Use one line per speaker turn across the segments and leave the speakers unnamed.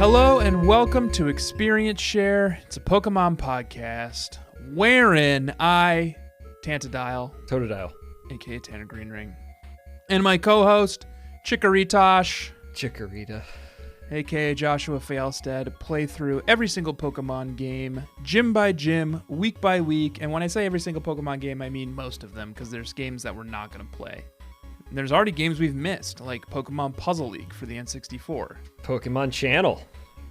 Hello and welcome to Experience Share. It's a Pokemon podcast wherein I,
Totodile,
aka Tanner Greenring, and my co-host, Chikorita, aka Joshua Failstead, play through every single Pokemon game, gym by gym, week by week. And when I say every single Pokemon game, I mean most of them, because there's games that we're not going to play. And there's already games we've missed, like Pokemon Puzzle League for the N64.
Pokemon Channel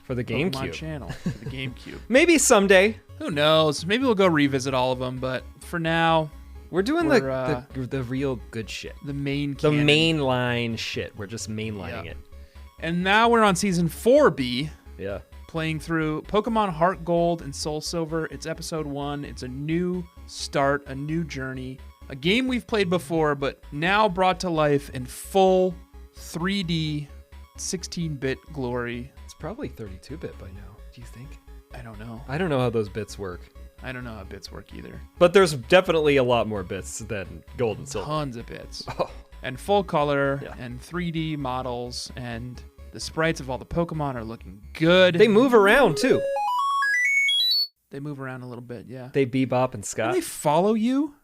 for the GameCube.
Pokemon Channel for the GameCube.
Maybe someday.
Who knows? Maybe we'll go revisit all of them, but for now,
we're doing the real good shit.
The main
mainline shit. We're just mainlining it.
And now we're on season 4B.
Yeah.
Playing through Pokemon HeartGold and SoulSilver. It's episode 1. It's a new start, a new journey. A game we've played before, but now brought to life in full 3D, 16-bit glory.
It's probably 32-bit by now, do you think?
I don't know.
I don't know how those bits work.
I don't know how bits work either.
But there's definitely a lot more bits than Gold and Silver.
Tons of bits.
Oh.
And full color and 3D models, and the sprites of all the Pokemon are looking good.
They move around, too.
They move around a little bit, yeah.
They bebop and scott.
And they follow you?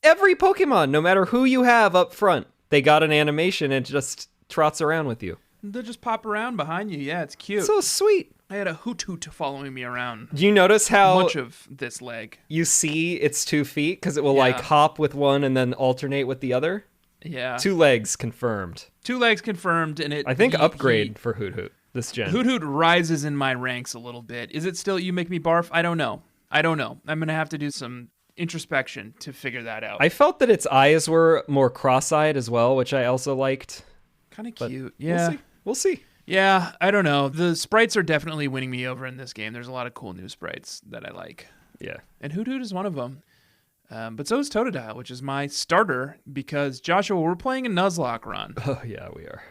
Every Pokemon, no matter who you have up front, they got an animation and just trots around with you.
They'll just pop around behind you. Yeah, it's cute.
So sweet.
I had a Hoot following me around.
Do you notice how
much of this leg?
You see its 2 feet because it will like hop with one and then alternate with the other?
Yeah.
2 legs confirmed.
2 legs confirmed, and it.
I think upgrade for Hoot this gen.
Hoot rises in my ranks a little bit. Is it still You Make Me Barf? I don't know. I'm gonna have to do some introspection to figure that out.
I felt that its eyes were more cross-eyed as well, which I also liked.
Kind of cute. Yeah.
We'll see.
Yeah, I don't know. The sprites are definitely winning me over in this game. There's a lot of cool new sprites that I like.
Yeah.
And Hoot is one of them. But so is Totodile, which is my starter, because, Joshua, we're playing a Nuzlocke Run.
Oh, yeah, we are.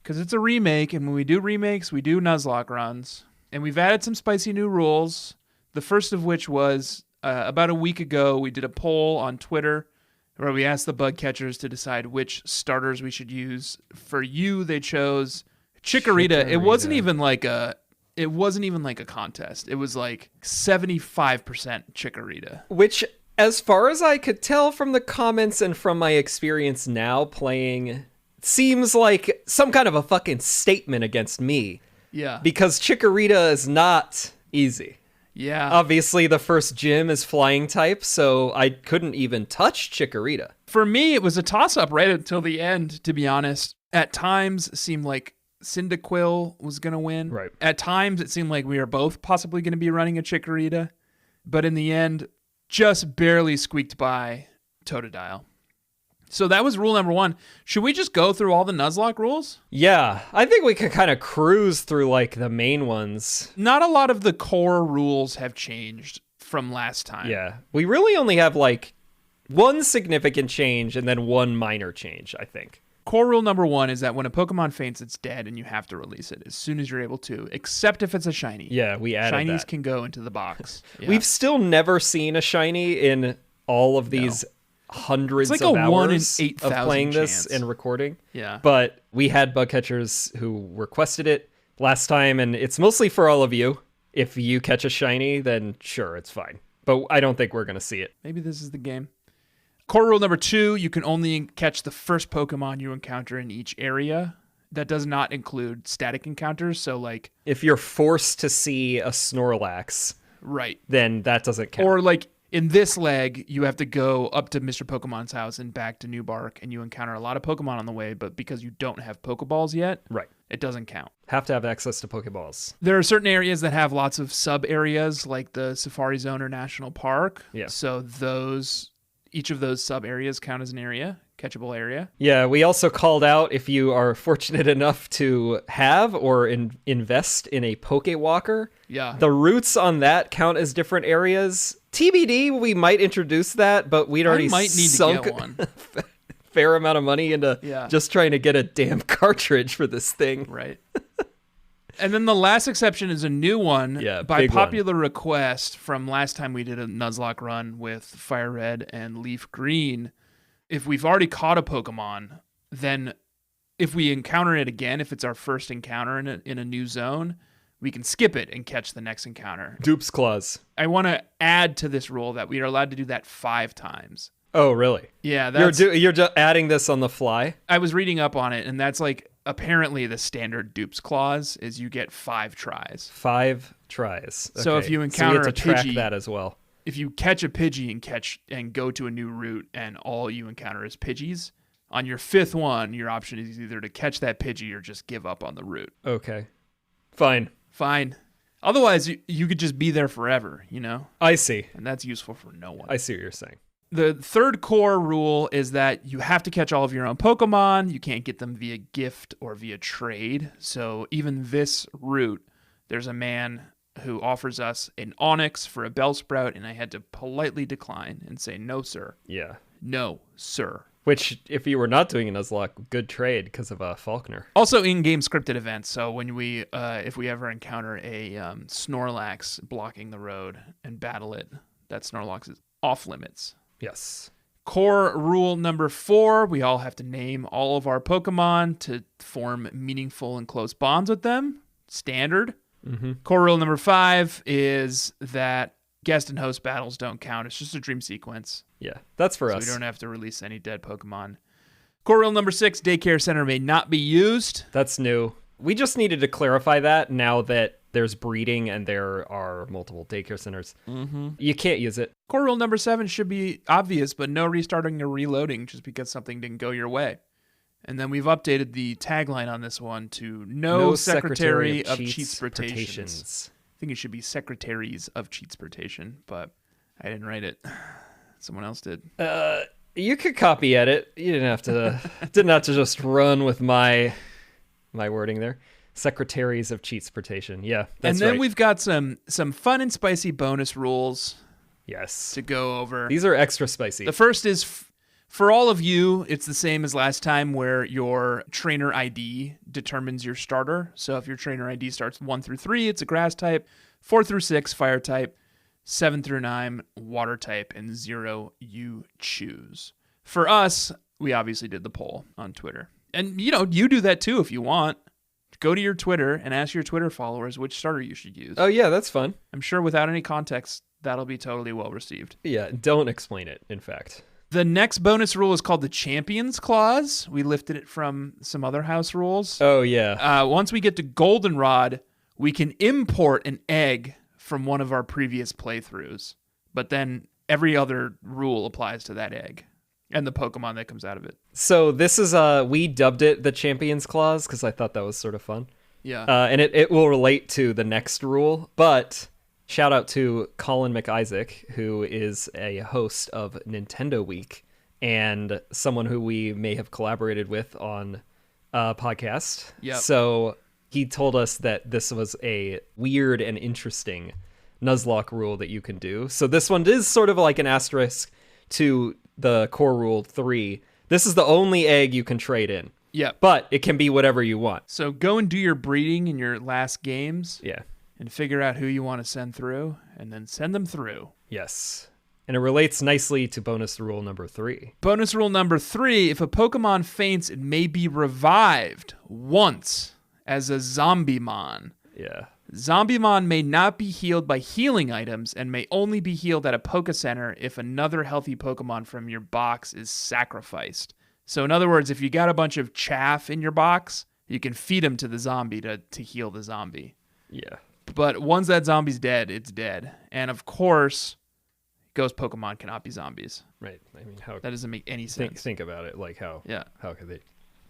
Because it's a remake, and when we do remakes, we do Nuzlocke Runs. And we've added some spicy new rules, the first of which was about a week ago, we did a poll on Twitter where we asked the bug catchers to decide which starters we should use. For you, they chose Chikorita. It wasn't even like a contest. It was like 75% Chikorita.
Which, as far as I could tell from the comments and from my experience now playing, seems like some kind of a fucking statement against me.
Yeah.
Because Chikorita is not easy.
Yeah.
Obviously, the first gym is flying type, so I couldn't even touch Chikorita.
For me, it was a toss-up right until the end, to be honest. At times, it seemed like Cyndaquil was going to win.
Right.
At times, it seemed like we were both possibly going to be running a Chikorita. But in the end, just barely squeaked by Totodile. So that was rule number 1. Should we just go through all the Nuzlocke rules?
Yeah, I think we could kind of cruise through like the main ones.
Not a lot of the core rules have changed from last time.
Yeah, we really only have like one significant change and then one minor change, I think.
Core rule number 1 is that when a Pokemon faints, it's dead and you have to release it as soon as you're able to, except if it's a shiny.
Yeah, we added
Shinies
that.
can go into the box. Yeah.
We've still never seen a shiny in all of these hundreds
it's
of
like a
hours
1 in 8,000
of playing
chance.
this and recording.
Yeah.
But we had bug catchers who requested it last time, and it's mostly for all of you. If you catch a shiny, then sure, it's fine. But I don't think we're going to see it.
Maybe this is the game. Core rule number 2, you can only catch the first Pokemon you encounter in each area. That does not include static encounters, so like...
If you're forced to see a Snorlax,
right,
then that doesn't count.
Or like... In this leg, you have to go up to Mr. Pokemon's house and back to New Bark, and you encounter a lot of Pokemon on the way, but because you don't have Pokeballs yet,
right,
it doesn't count.
Have to have access to Pokeballs.
There are certain areas that have lots of sub-areas, like the Safari Zone or National Park.
Yeah.
So each of those sub-areas count as an area, catchable area.
Yeah, we also called out if you are fortunate enough to have or invest in a Pokewalker.
Yeah.
The routes on that count as different areas. TBD, we might introduce that, but we'd already sunk
to get one.
a fair amount of money into just trying to get a damn cartridge for this thing.
Right. And then the last exception is a new one by popular request from last time we did a Nuzlocke run with Fire Red and Leaf Green. If we've already caught a Pokemon, then if we encounter it again, if it's our first encounter in a new zone, we can skip it and catch the next encounter.
Dupes clause.
I want to add to this rule that we are allowed to do that 5 times.
Oh, really?
Yeah, that's...
You're just adding this on the fly?
I was reading up on it, and that's like apparently the standard dupes clause is you get 5 tries.
5 tries. Okay.
So if you encounter
we have to track
Pidgey,
that as well.
If you catch a Pidgey and go to a new route and all you encounter is Pidgeys, on your 5th one, your option is either to catch that Pidgey or just give up on the route.
Okay. Fine.
Otherwise, you could just be there forever, you know?
I see.
And that's useful for no one.
I see what you're saying.
The third core rule is that you have to catch all of your own Pokemon. You can't get them via gift or via trade. So even this route, there's a man who offers us an Onix for a Bellsprout, and I had to politely decline and say, no, sir.
Yeah.
No, sir.
Which, if you were not doing a Nuzlocke, good trade because of Faulkner.
Also in-game scripted events. So when we, if we ever encounter a Snorlax blocking the road and battle it, that Snorlax is off limits.
Yes.
Core rule number 4, we all have to name all of our Pokemon to form meaningful and close bonds with them. Standard.
Mm-hmm.
Core rule number 5 is that guest and host battles don't count. It's just a dream sequence.
Yeah, that's for us.
So we don't have to release any dead Pokemon. Core rule number 6, daycare center may not be used.
That's new. We just needed to clarify that now that there's breeding and there are multiple daycare centers.
Mm-hmm.
You can't use it.
Core rule number 7 should be obvious, but no restarting or reloading just because something didn't go your way. And then we've updated the tagline on this one to no Secretary of Cheatsportations. I think it should be Secretaries of Cheatsportation, but I didn't write it. Someone else did.
You could copy edit. You didn't have to just run with my wording there. Secretaries of Cheatsportation. Yeah, that's
And then
right.
we've got some fun and spicy bonus rules
Yes.
to go over.
These are extra spicy.
The first is for all of you, it's the same as last time where your trainer ID determines your starter. So if your trainer ID starts 1 through 3, it's a grass type, 4 through 6, fire type, 7 through 9, water type, and 0, you choose. For us, we obviously did the poll on Twitter. And, you do that too if you want. Go to your Twitter and ask your Twitter followers which starter you should use.
Oh, yeah, that's fun.
I'm sure without any context, that'll be totally well received.
Yeah, don't explain it, in fact.
The next bonus rule is called the Champions Clause. We lifted it from some other house rules.
Oh, yeah.
Once we get to Goldenrod, we can import an egg from one of our previous playthroughs. But then every other rule applies to that egg and the Pokemon that comes out of it.
So this is, we dubbed it the Champions Clause because I thought that was sort of fun.
Yeah.
And it will relate to the next rule, but shout out to Colin McIsaac, who is a host of Nintendo Week and someone who we may have collaborated with on a podcast.
Yep.
So he told us that this was a weird and interesting Nuzlocke rule that you can do. So this one is sort of like an asterisk to the core rule 3. This is the only egg you can trade in.
Yeah.
But it can be whatever you want.
So go and do your breeding in your last games.
Yeah.
And figure out who you want to send through, and then send them through.
Yes. And it relates nicely to bonus rule number 3.
Bonus rule number 3, if a Pokemon faints, it may be revived once as a Zombie-mon.
Yeah.
Zombie-mon may not be healed by healing items and may only be healed at a Poke Center if another healthy Pokemon from your box is sacrificed. So in other words, if you got a bunch of chaff in your box, you can feed them to the zombie to heal the zombie.
Yeah.
But once that zombie's dead, it's dead. And of course, ghost Pokemon cannot be zombies.
Right. I mean, how
That doesn't make any sense.
think about it, like how could they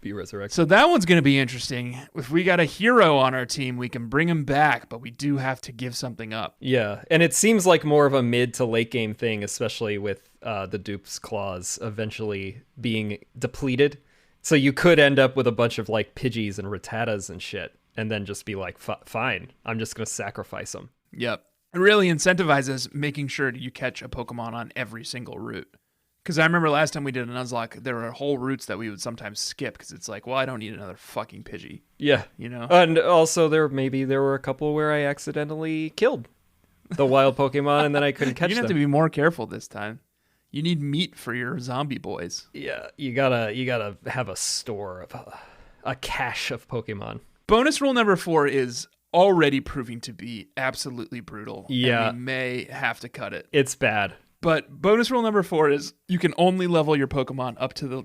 be resurrected?
So that one's going to be interesting. If we got a hero on our team, we can bring him back, but we do have to give something up.
Yeah, and it seems like more of a mid to late game thing, especially with the dupes clause eventually being depleted. So you could end up with a bunch of like Pidgeys and Rattatas and shit, and then just be like, fine, I'm just going to sacrifice them.
Yep. It really incentivizes making sure you catch a Pokemon on every single route. Because I remember last time we did a Nuzlocke, there were whole routes that we would sometimes skip because it's like, well, I don't need another fucking Pidgey.
Yeah. And also there were a couple where I accidentally killed the wild Pokemon and then I couldn't catch them.
You have to be more careful this time. You need meat for your zombie boys.
Yeah, you gotta have a store of a cache of Pokemon.
Bonus rule number 4 is already proving to be absolutely brutal.
Yeah.
And we may have to cut it.
It's bad.
But bonus rule number 4 is you can only level your Pokemon up to the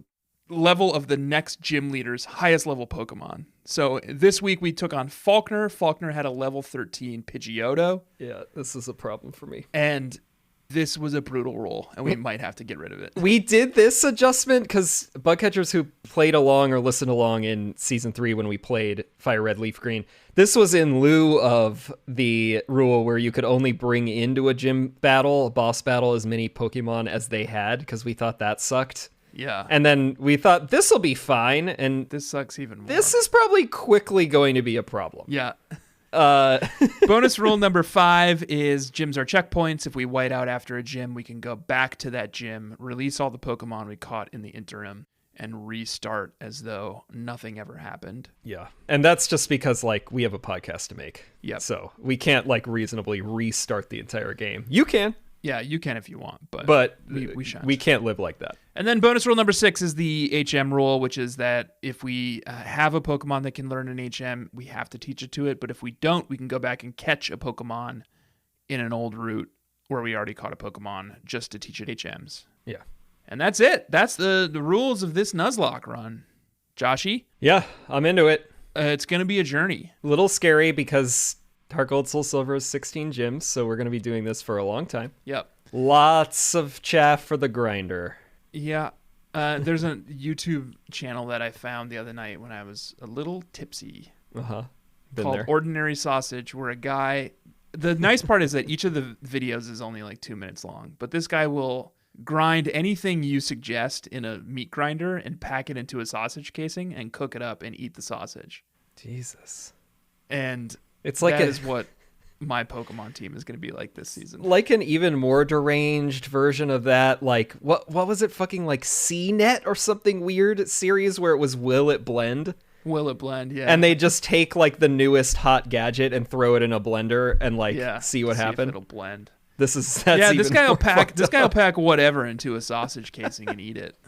level of the next gym leader's highest level Pokemon. So this week we took on Faulkner. Faulkner had a level 13 Pidgeotto.
Yeah, this is a problem for me.
And this was a brutal roll, and we might have to get rid of it.
We did this adjustment because bug catchers who played along or listened along in season 3 when we played Fire Red Leaf Green, this was in lieu of the rule where you could only bring into a gym battle, a boss battle, as many Pokemon as they had, because we thought that sucked.
Yeah.
And then we thought this will be fine, and
This sucks even more.
this is probably quickly going to be a problem.
Yeah. Bonus rule number 5 is gyms are checkpoints. If we white out after a gym, we can go back to that gym, release all the Pokemon we caught in the interim, and restart as though nothing ever happened.
Yeah. And that's just because, like, we have a podcast to make.
Yep.
So we can't, like, reasonably restart the entire game. You can.
Yeah, you can if you want,
But
we shan't.
We can't live like that.
And then bonus rule number 6 is the HM rule, which is that if we have a Pokemon that can learn an HM, we have to teach it to it. But if we don't, we can go back and catch a Pokemon in an old route where we already caught a Pokemon just to teach it HMs.
Yeah.
And that's it. That's the rules of this Nuzlocke run. Joshy,
Yeah, I'm into it.
it's going to be a journey.
A little scary because HeartGold, SoulSilver is 16 gyms, so we're going to be doing this for a long time.
Yep.
Lots of chaff for the grinder.
Yeah. There's a YouTube channel that I found the other night when I was a little tipsy.
Uh-huh. Been
Called
there.
Ordinary Sausage, where a guy... The nice part is that each of the videos is only like 2 minutes long, but this guy will grind anything you suggest in a meat grinder and pack it into a sausage casing and cook it up and eat the sausage.
Jesus.
And
It's like
that is what my Pokemon team is going to be like this season.
like an even more deranged version of that. Like, what was it? Fucking like CNET or something weird series where it was Will It Blend?
Will it blend? Yeah.
And they just take like the newest hot gadget and throw it in a blender and like
yeah.
see what happened.
It'll blend.
That's
This
even
guy will
more
pack.
fucked
This guy will
up.
pack whatever into a sausage casing and eat it.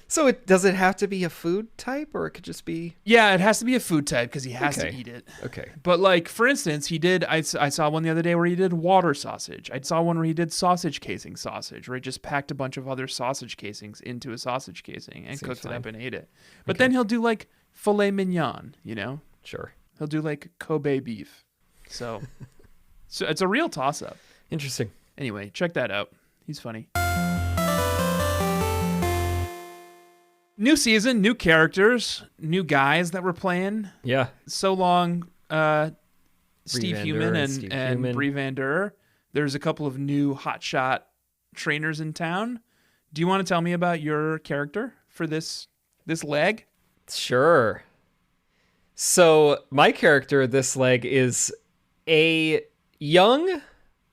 So does it have to be a food type, or it could just be?
Yeah, it has to be a food type because he has to
Okay.
eat it.
Okay.
But like, for instance, he did. I saw one the other day where he did water sausage. I saw one where he did sausage casing sausage, where he just packed a bunch of other sausage casings into a sausage casing and
Seems
cooked
fine.
it up and ate it. But then he'll do like filet mignon. You know,
Sure.
he'll do like Kobe beef. So it's a real toss up.
Interesting.
Anyway, check that out. He's funny. New season, new characters, new guys that we're playing.
Yeah.
So long, Steve
Van
Human
Der,
and
Steve
and
Human.
Brie Van Der. There's a couple of new hotshot trainers in town. Do you want to tell me about your character for this leg?
Sure. So my character this leg is a young,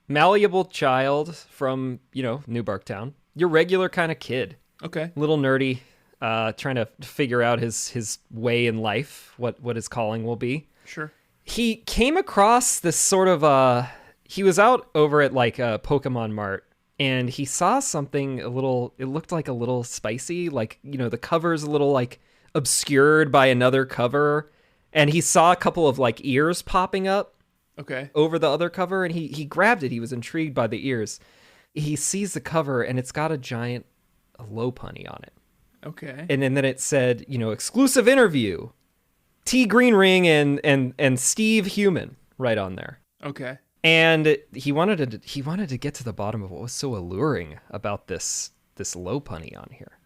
malleable child from, New Barktown. Your regular kind of kid.
Okay.
Little nerdy, trying to figure out his way in life, what his calling will be.
Sure.
He came across this sort of he was out over at like a Pokemon Mart, and he saw something it looked like a little spicy, like, the cover's a little like obscured by another cover, and he saw a couple of like ears popping up
Okay.
over the other cover, and he grabbed it. He was intrigued by the ears. He sees the cover, and it's got a giant Lopunny on it.
Okay.
And then it said, exclusive interview, T Green Ring and Steve Human right on there.
Okay.
And he wanted to get to the bottom of what was so alluring about this Lopunny on here.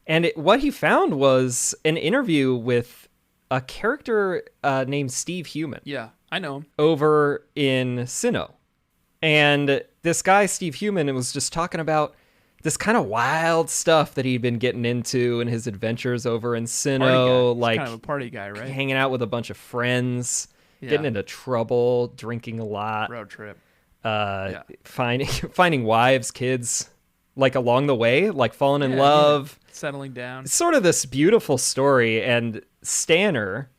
And what he found was an interview with a character named Steve Human
Yeah, I know him.
over in Sinnoh. And this guy, Steve Human, was just talking about this kind of wild stuff that he'd been getting into in his adventures over in Sinnoh,
He's
like
kind of a party guy, right?
hanging out with a bunch of friends,
Yeah.
getting into trouble, drinking a lot,
Road trip.
finding wives, kids, like along the way, like falling in
Yeah,
love.
yeah. Settling down.
It's sort of this beautiful story, and Stanner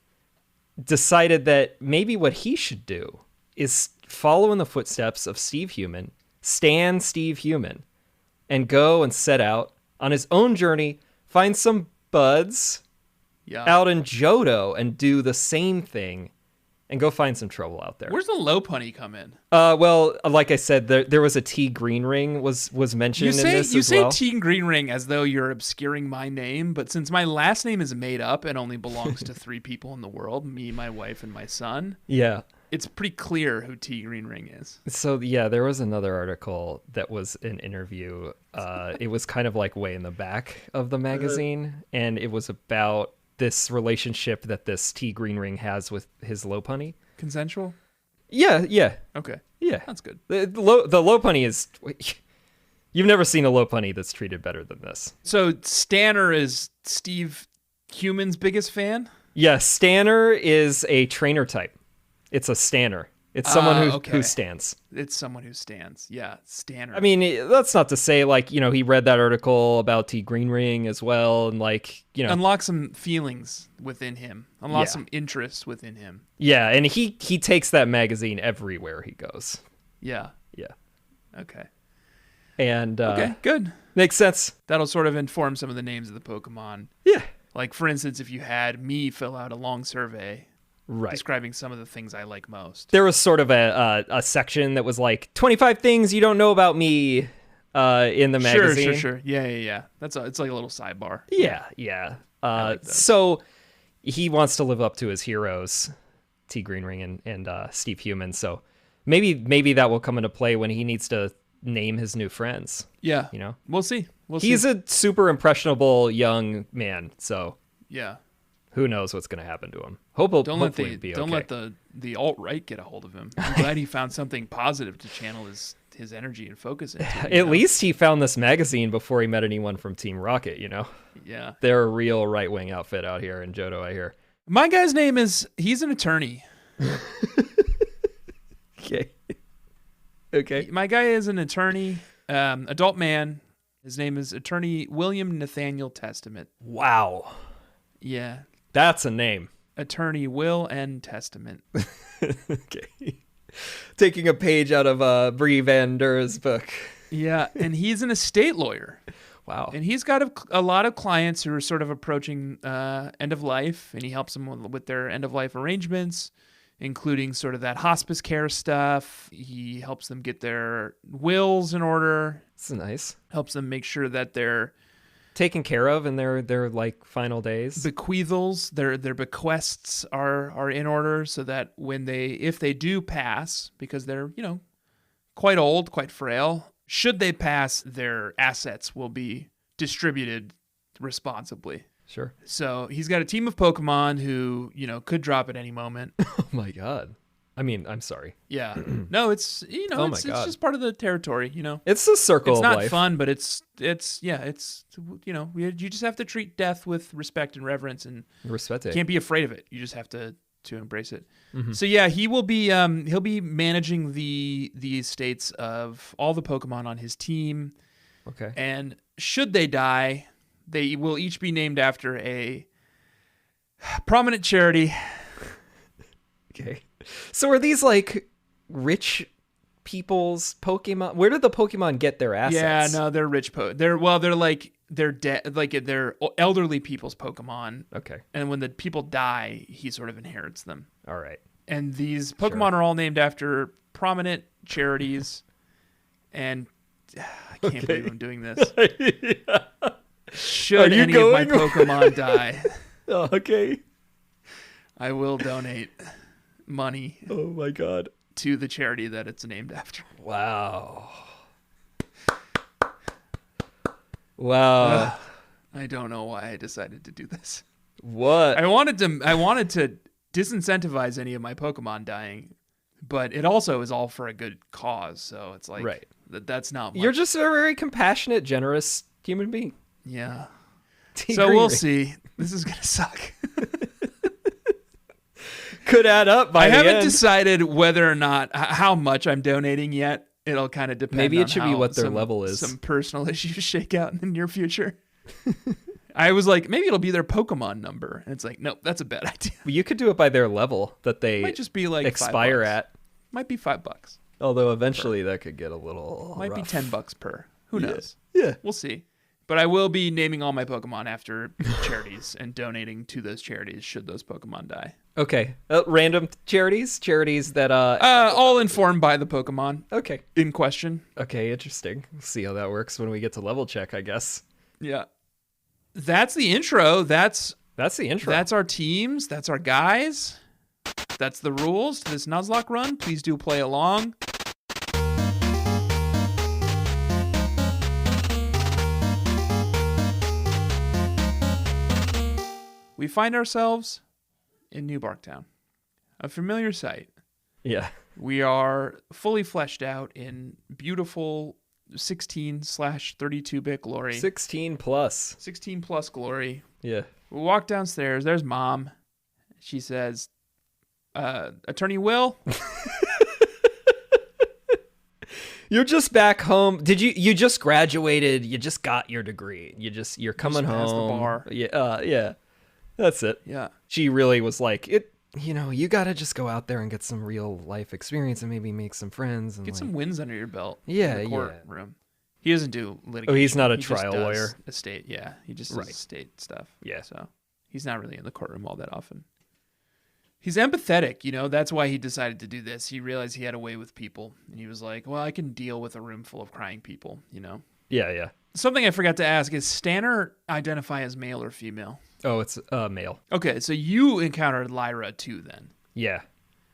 decided that maybe what he should do is follow in the footsteps of Steve Human, Stan Steve Human, and go and set out on his own journey, find some buds
Yeah.
out in Johto and do the same thing and go find some trouble out there.
Where's the Lopunny come in?
Well, like I said, there was a T green ring was mentioned in this
You
as well.
say T green ring as though you're obscuring my name, but since my last name is made up and only belongs to 3 people in the world, me, my wife, and my son,
Yeah.
it's pretty clear who T green ring is.
So yeah, there was another article that was an interview. It was kind of like way in the back of the magazine, and it was about this relationship that this T green ring has with his Lopunny.
Consensual?
Yeah.
Okay.
Yeah.
That's good.
The Lopunny is... You've never seen a Lopunny that's treated better than this.
So Stanner is Steve Human's biggest fan?
Yeah, Stanner is a trainer type. It's a Stanner. It's someone who stands.
It's someone who stands. Yeah, Stanner.
I mean, that's not to say, like, he read that article about T Green Ring as well, and, like,
unlock some feelings within him. Unlock some interest within him.
Yeah, and he takes that magazine everywhere he goes.
Yeah.
Yeah.
Okay.
And
okay, good.
Makes sense.
That'll sort of inform some of the names of the Pokemon.
Yeah.
Like, for instance, if you had me fill out a long survey describing some of the things I like most.
There was sort of a section that was like 25 things you don't know about me in the magazine.
Sure. Yeah. It's like a little sidebar.
Yeah. So he wants to live up to his heroes, T Green Ring and Steve Human. So maybe that will come into play when he needs to name his new friends.
Yeah. We'll see.
He's a super impressionable young man. So
yeah.
Who knows what's going to happen to him? Hopefully be okay.
Don't let the alt-right get a hold of him. I'm glad he found something positive to channel his energy and focus into.
At least he found this magazine before he met anyone from Team Rocket,
Yeah.
They're a real right-wing outfit out here in Johto, I hear.
My guy's name he's an attorney.
Okay.
My guy is an attorney, adult man. His name is Attorney William Nathaniel Testament.
Wow.
Yeah.
That's a name.
Attorney Will N. Testament.
Okay. Taking a page out of Brie Van Der's book.
Yeah, and he's an estate lawyer.
Wow.
And he's got a lot of clients who are sort of approaching end of life, and he helps them with their end of life arrangements, including sort of that hospice care stuff. He helps them get their wills in order.
That's nice.
Helps them make sure that they're
taken care of in their like final days.
Bequeathals, their bequests are in order, so that if they do pass, because they're quite old, quite frail, should they pass, their assets will be distributed responsibly.
Sure.
So he's got a team of Pokemon who could drop at any moment.
Oh my god. I mean, I'm sorry.
Yeah. No, it's it's just part of the territory,
It's a circle of life.
It's not fun, but it's you just have to treat death with respect and reverence, and
respect it.
Can't be afraid of it. You just have to embrace it.
Mm-hmm.
So yeah, he will be he'll be managing the estates of all the Pokemon on his team.
Okay.
And should they die, they will each be named after a prominent charity.
Okay. So are these like rich people's Pokemon? Where did the Pokemon get their assets?
Yeah, no, they're rich. They're elderly people's Pokemon.
Okay.
And when the people die, he sort of inherits them.
All right.
And these Pokemon are all named after prominent charities. And I can't believe I'm doing this.
Yeah.
Should any of my Pokemon die,
okay,
I will donate money.
Oh my god.
To the charity that it's named after.
Wow.
I don't know why I decided to do this.
What?
I wanted to disincentivize any of my Pokemon dying, but it also is all for a good cause. So it's like,
right.
That's not much.
You're just a very compassionate, generous human being.
Yeah. So we'll see. This is gonna suck.
Could add up by
I
the
haven't
end.
decided whether or not how much I'm donating yet. It'll kind of depend.
Maybe
on
it should
how
be what their level is.
Some personal issues shake out in the near future. I was like, maybe it'll be their Pokemon number, and it's like, nope, that's a bad idea.
You could do it by their level that they
might just be like
expire at.
Might be $5.
Although eventually that could get a little
might
rough.
be $10 per. Who knows?
Yeah,
we'll see. But I will be naming all my Pokemon after charities and donating to those charities should those Pokemon die.
Okay. Random charities that
all informed by the Pokemon.
Okay.
In question.
Okay, interesting. We'll see how that works when we get to level check, I guess.
Yeah. That's the intro. That's
the intro.
That's our teams. That's our guys. That's the rules to this Nuzlocke run. Please do play along. We find ourselves in New Barktown, a familiar sight.
Yeah.
We are fully fleshed out in beautiful 16/32-bit glory.
16 plus.
16 plus glory.
Yeah.
We walk downstairs. There's Mom. She says, Attorney Will?
You're just back home. You just graduated. You just got your degree. You're coming home.
Past the bar.
Yeah. That's it.
Yeah.
She really was like, you got to just go out there and get some real life experience and maybe make some friends. And
get some wins under your belt.
Yeah,
in the courtroom. He doesn't do litigation.
Oh, he's not a
He
trial
just does
lawyer.
Estate, yeah. He just does estate stuff.
Yeah.
So he's not really in the courtroom all that often. He's empathetic, That's why he decided to do this. He realized he had a way with people. And he was like, well, I can deal with a room full of crying people,
Yeah.
Something I forgot to ask is Stanner identify as male or female?
Oh, it's male.
Okay, so you encountered Lyra too then.
Yeah.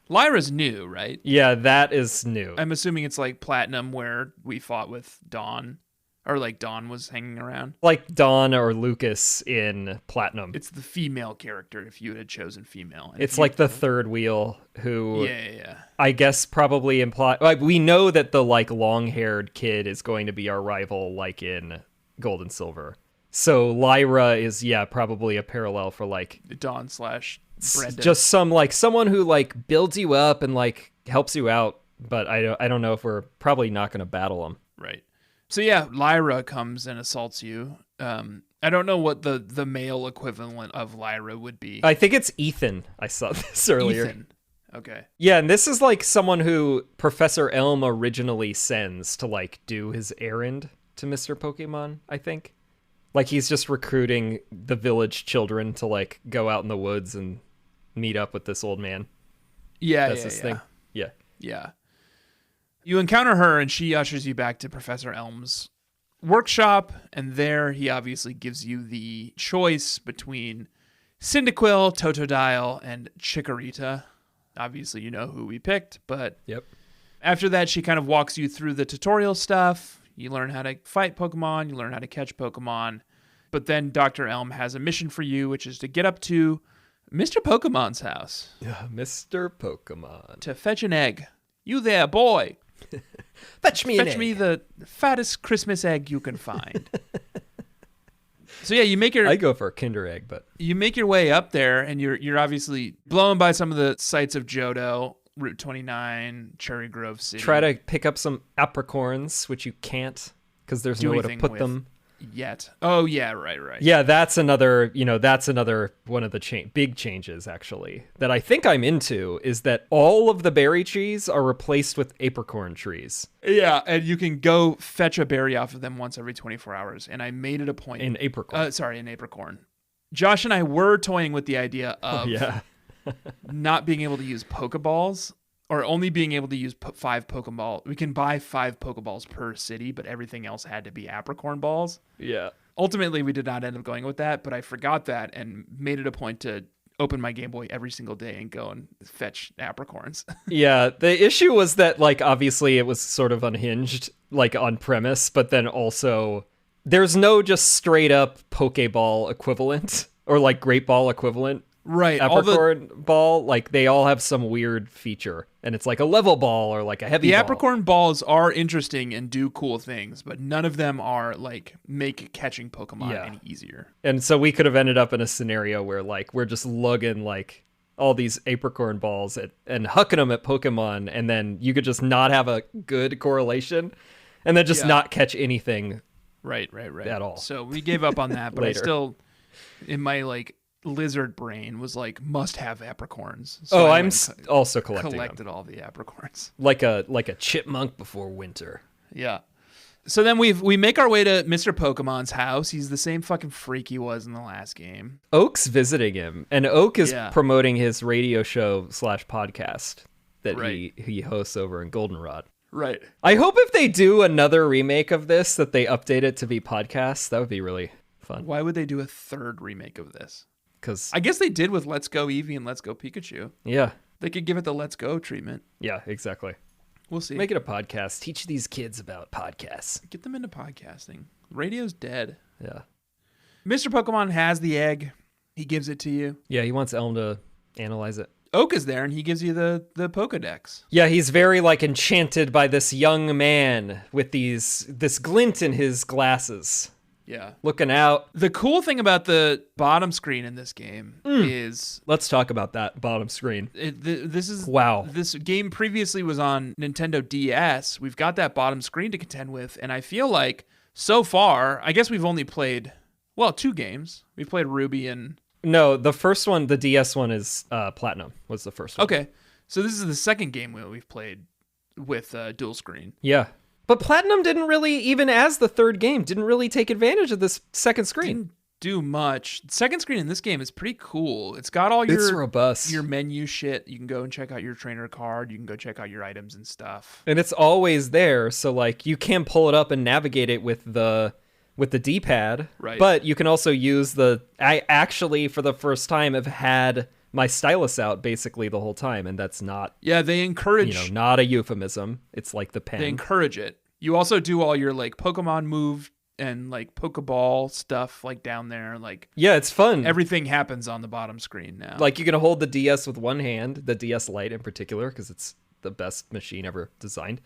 Lyra's new, right?
Yeah, that is new.
I'm assuming it's like Platinum where we fought with Dawn, or like Dawn was hanging around.
Like Dawn or Lucas in Platinum.
It's the female character if you had chosen female. And
it's like the third wheel who
Yeah.
I guess probably imply like we know that the like long-haired kid is going to be our rival like in Gold and Silver. So Lyra is probably a parallel for like
Dawn / Brendan.
Just someone who like builds you up and like helps you out, but I don't know if we're probably not going to battle them.
Right. So Lyra comes and assaults you. I don't know what the male equivalent of Lyra would be.
I think it's Ethan. I saw this earlier.
Ethan. Okay.
Yeah, and this is like someone who Professor Elm originally sends to like do his errand to Mr. Pokemon, I think. Like he's just recruiting the village children to like go out in the woods and meet up with this old man.
Yeah,
That's his thing. Yeah.
Yeah. You encounter her and she ushers you back to Professor Elm's workshop, and there he obviously gives you the choice between Cyndaquil, Totodile, and Chikorita. Obviously you know who we picked, but
Yep.
After that she kind of walks you through the tutorial stuff. You learn how to fight Pokemon, you learn how to catch Pokemon, but then Dr. Elm has a mission for you, which is to get up to Mr. Pokemon's house.
Yeah, Mr. Pokemon.
To fetch an egg. You there, boy.
Fetch me
the fattest Christmas egg you can find. So you make
I go for a Kinder Egg, but
you make your way up there, and you're obviously blown by some of the sights of Johto, Route 29, Cherrygrove City.
Try to pick up some apricorns, which you can't because there's nowhere to put them
yet. Oh yeah, right.
Yeah, that's another one of the big changes actually that I think I'm into is that all of the berry trees are replaced with apricorn trees.
Yeah, and you can go fetch a berry off of them once every 24 hours. And I made it a point
in apricorn.
An apricorn. Josh and I were toying with the idea of not being able to use Pokeballs, or only being able to use 5 Pokeball. We can buy 5 Pokeballs per city, but everything else had to be apricorn balls.
Yeah.
Ultimately, we did not end up going with that, but I forgot that and made it a point to open my Game Boy every single day and go and fetch apricorns.
Yeah, the issue was that, like, obviously it was sort of unhinged, like, on premise, but then also there's no just straight up Pokeball equivalent or, like, Great Ball equivalent.
Right.
Apricorn ball, like they all have some weird feature, and it's like a level ball or like a heavy ball.
The apricorn balls are interesting and do cool things, but none of them are like make catching Pokemon any easier.
And so we could have ended up in a scenario where like we're just lugging like all these apricorn balls and hucking them at Pokemon, and then you could just not have a good correlation, and then just not catch anything.
Right.
At all.
So we gave up on that, but I still, in my like lizard brain, was like must have apricorns. So
I'm also collected
all the apricorns
like a chipmunk before winter.
Yeah. So then we make our way to Mr. Pokemon's house. He's the same fucking freak he was in the last game.
Oak's visiting him, and Oak is
Yeah.
promoting his radio show / podcast that he hosts over in Goldenrod.
Right.
I hope if they do another remake of this that they update it to be podcasts. That would be really fun.
Why would they do a third remake of this?
Because
I guess they did with Let's Go Eevee and Let's Go Pikachu.
yeah,
They could give it the Let's Go treatment.
yeah, exactly.
We'll see.
Make it a podcast. Teach these kids about podcasts.
Get them into podcasting. Radio's dead.
Yeah.
Mr. Pokemon has the egg. He gives it to you.
Yeah, he wants Elm to analyze it.
Oak is there, and he gives you the Pokedex.
Yeah, he's very like enchanted by this young man with this glint in his glasses.
Yeah.
Looking out.
The cool thing about the bottom screen in this game is
Let's talk about that bottom screen.
This game previously was on Nintendo DS. We've got that bottom screen to contend with, and I feel like so far, I guess we've only played 2 games. We played Ruby and
No, the first one, the DS one, is Platinum. Was the first one?
Okay, so this is the second game we've played with dual screen.
Yeah. But Platinum didn't really, even as the third game, didn't really take advantage of this second screen.
Didn't do much. The second screen in this game is pretty cool. It's got all
It's robust.
your menu shit. You can go and check out your trainer card. You can go check out your items and stuff.
And it's always there, so like you can pull it up and navigate it with the D-pad.
Right.
But you can also use I actually, for the first time, have had my stylus out basically the whole time, and that's not...
Yeah, they encourage...
not a euphemism. It's like the pen.
They encourage it. You also do all your like Pokemon move and like Pokeball stuff like down there. Like
yeah, it's fun.
Everything happens on the bottom screen now.
Like you can hold the DS with one hand, the DS Lite in particular, because it's the best machine ever designed.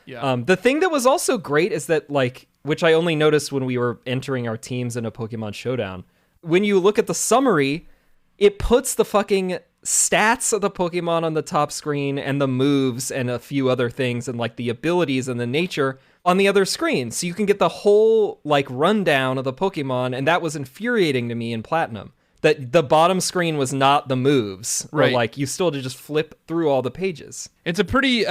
Yeah.
The thing that was also great is that like, which I only noticed when we were entering our teams in a Pokemon Showdown, when you look at the summary, it puts the fucking stats of the Pokemon on the top screen and the moves and a few other things and like the abilities and the nature on the other screen. So you can get the whole like rundown of the Pokemon, and that was infuriating to me in Platinum. That the bottom screen was not the moves.
Right.
Or like you still had to just flip through all the pages.
It's a pretty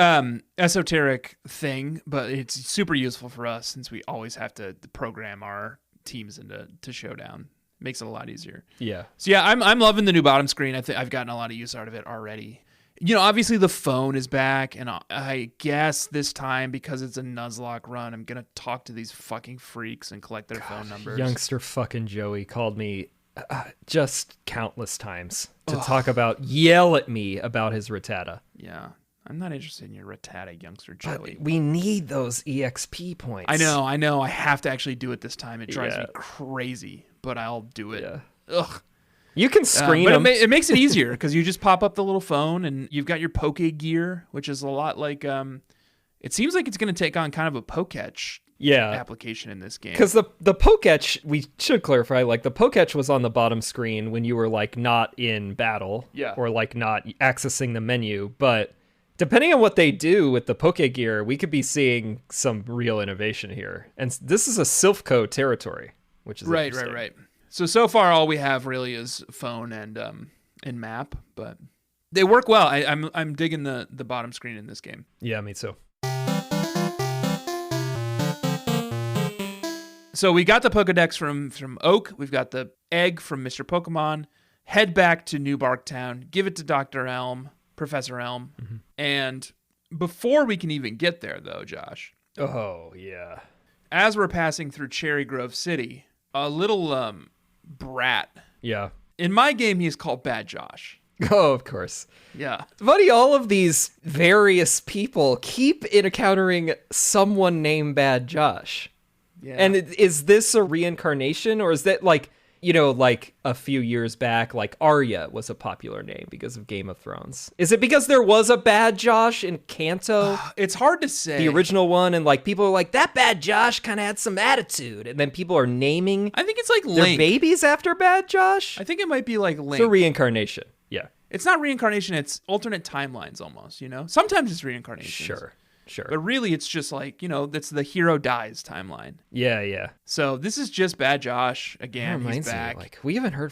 esoteric thing, but it's super useful for us since we always have to program our teams into Showdown. Makes it a lot easier.
Yeah.
So yeah, I'm loving the new bottom screen. I think I've gotten a lot of use out of it already. Obviously the phone is back, and I guess this time because it's a Nuzlocke run, I'm gonna talk to these fucking freaks and collect their phone numbers.
Youngster fucking Joey called me just countless times to yell at me about his Rattata.
Yeah. I'm not interested in your Rattata, youngster Joey.
But we need those EXP points.
I know. I have to actually do it this time. It drives me
Yeah.
crazy, but I'll do it.
Yeah.
Ugh.
You can screen
but
them.
it makes it easier because you just pop up the little phone and you've got your Poke Gear, which is a lot like it seems like it's going to take on kind of a Poketch application in this game.
Because the Poketch, we should clarify, like the Poketch was on the bottom screen when you were like not in battle or like not accessing the menu. But depending on what they do with the Poke Gear, we could be seeing some real innovation here. And this is a Silphco territory, which is interesting.
Right. So far, all we have really is phone and map, but they work well. I'm digging the bottom screen in this game.
Yeah, me too.
So we got the Pokedex from Oak. We've got the egg from Mr. Pokemon. Head back to New Barktown. Give it to Dr. Elm, Professor Elm. Mm-hmm. And before we can even get there, though, Josh.
Oh, yeah.
As we're passing through Cherrygrove City, a little brat.
Yeah.
In my game, he's called Bad Josh.
Oh, of course.
Yeah.
Buddy, all of these various people keep encountering someone named Bad Josh.
Yeah.
And is this a reincarnation, or is that like, like a few years back, like Arya was a popular name because of Game of Thrones? Is it because there was a Bad Josh in Kanto?
It's hard to say.
The original one, and like people are like, that Bad Josh kind of had some attitude. And then people are naming
I think it's like
their
Link.
babies after Bad Josh.
I think it might be like Link.
It's a reincarnation. Yeah.
It's not reincarnation. It's alternate timelines almost, Sometimes it's reincarnation.
Sure.
But really, it's just like, that's the hero dies timeline.
Yeah.
So this is just Bad Josh again.
That
He's
reminds
back.
me, like we haven't heard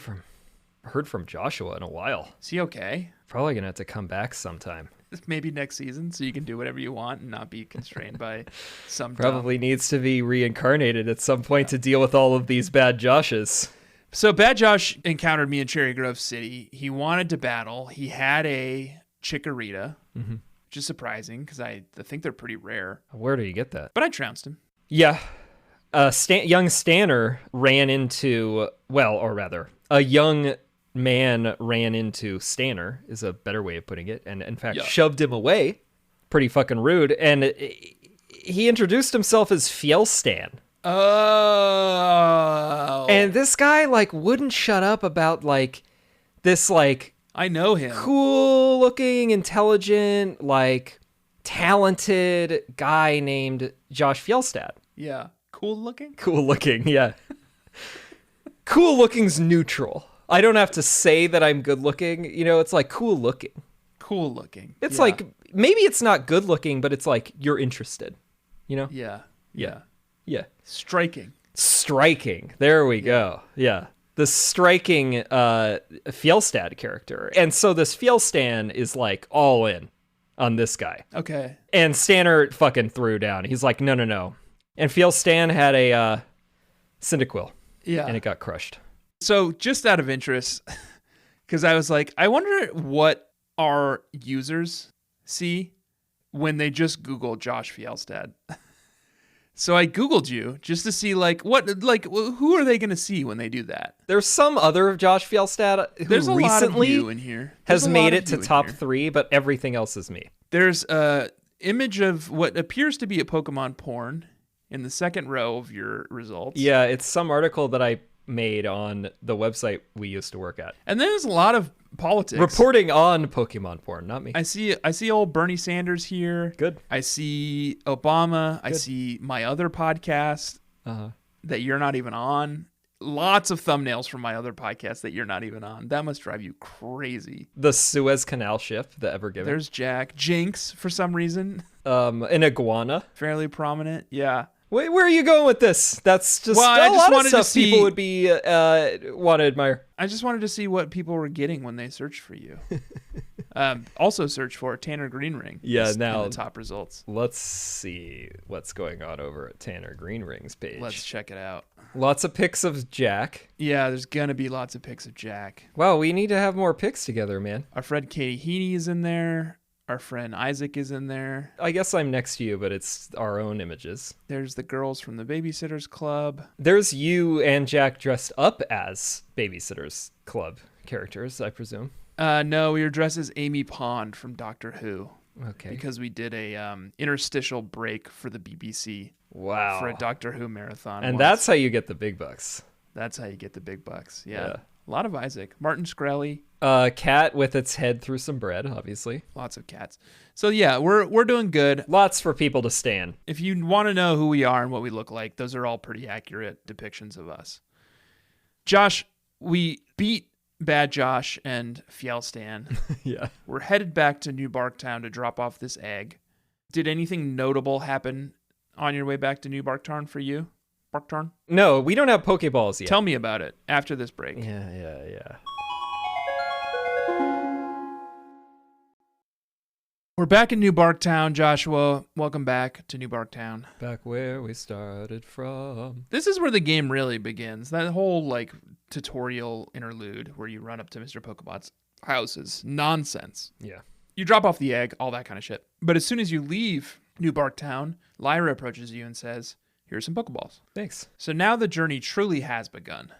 from Joshua in a while.
Is he okay?
Probably gonna have to come back sometime.
Maybe next season, so you can do whatever you want and not be constrained by some
Probably needs to be reincarnated at some point to deal with all of these bad Joshes.
So Bad Josh encountered me in Cherrygrove City. He wanted to battle. He had a Chikorita, which is surprising because I think they're pretty rare.
Where do you get that?
But I trounced him.
Yeah. Young Stanner ran into, a young man ran into Stanner is a better way of putting it, and in fact shoved him away. Pretty fucking rude. And he introduced himself as Fjellstan.
Oh.
And this guy wouldn't shut up about this
I know him.
Cool looking, intelligent, talented guy named Josh Fjellstad.
Yeah. Cool looking?
Cool looking, yeah. Cool looking's neutral. I don't have to say that I'm good looking. It's cool looking.
Cool looking.
It's maybe it's not good looking, but it's you're interested.
Yeah.
Yeah.
Striking.
There we go. Yeah. The striking Fjellstad character. And so this Fjellstan is all in on this guy.
Okay.
And Stanner fucking threw down. He's like, no. And Fjellstan had a Cyndaquil.
Yeah.
And it got crushed.
So just out of interest, because I was like, I wonder what our users see when they just Google Josh Fjellstad. So I Googled you just to see who are they going to see when they do that?
There's some other Josh Fjellstad who
There's a lot of you
recently
in here.
has made it to top 3, but everything else is me.
There's a image of what appears to be a Pokemon porn in the second row of your results.
Yeah, it's some article that I made on the website we used to work at.
And then there's a lot of politics.
Reporting on Pokemon porn, not me.
I see old Bernie Sanders here.
Good.
I see Obama. I see my other podcast that you're not even on. Lots of thumbnails from my other podcast that you're not even on. That must drive you crazy.
The Suez Canal ship, the Ever Given.
There's Jack. Jinx, for some reason.
An iguana.
Fairly prominent. Yeah.
Wait, where are you going with this? That's just
I just
lot
wanted
of stuff
to see,
people would be want to admire.
I just wanted to see what people were getting when they searched for you. Also search for Tanner Greenring.
Yeah, now
in the top results.
Let's see what's going on over at Tanner Greenring's page.
Let's check it out.
Lots of pics of Jack.
Yeah, there's gonna be lots of pics of Jack.
Wow, we need to have more pics together, man.
Our friend Katie Heaney is in there. Our friend Isaac is in there.
I guess I'm next to you, but it's our own images.
There's the girls from the Babysitters Club.
There's you and Jack dressed up as Babysitters Club characters, I presume.
No, we were dressed as Amy Pond from Doctor Who.
Okay.
Because we did a interstitial break for the BBC.
Wow.
For a Doctor Who marathon.
And that's how you get the big bucks.
That's how you get the big bucks. Yeah. A lot of Isaac. Martin Shkreli.
Cat with its head through some bread, obviously.
Lots of cats. So yeah, we're doing good.
Lots for people to stan.
If you want to know who we are and what we look like, those are all pretty accurate depictions of us. Josh, we beat Bad Josh and Fjellstan.
Yeah.
We're headed back to New Barktown to drop off this egg. Did anything notable happen on your way back to New Barktown for you? Barktown?
No, we don't have Pokeballs yet.
Tell me about it after this break.
Yeah.
We're back in New Barktown, Joshua. Welcome back to New Barktown.
Back where we started from.
This is where the game really begins. That whole tutorial interlude where you run up to Mr. Pokebot's house is nonsense.
Yeah.
You drop off the egg, all that kind of shit. But as soon as you leave New Barktown, Lyra approaches you and says, "Here's some Pokeballs."
Thanks.
So now the journey truly has begun.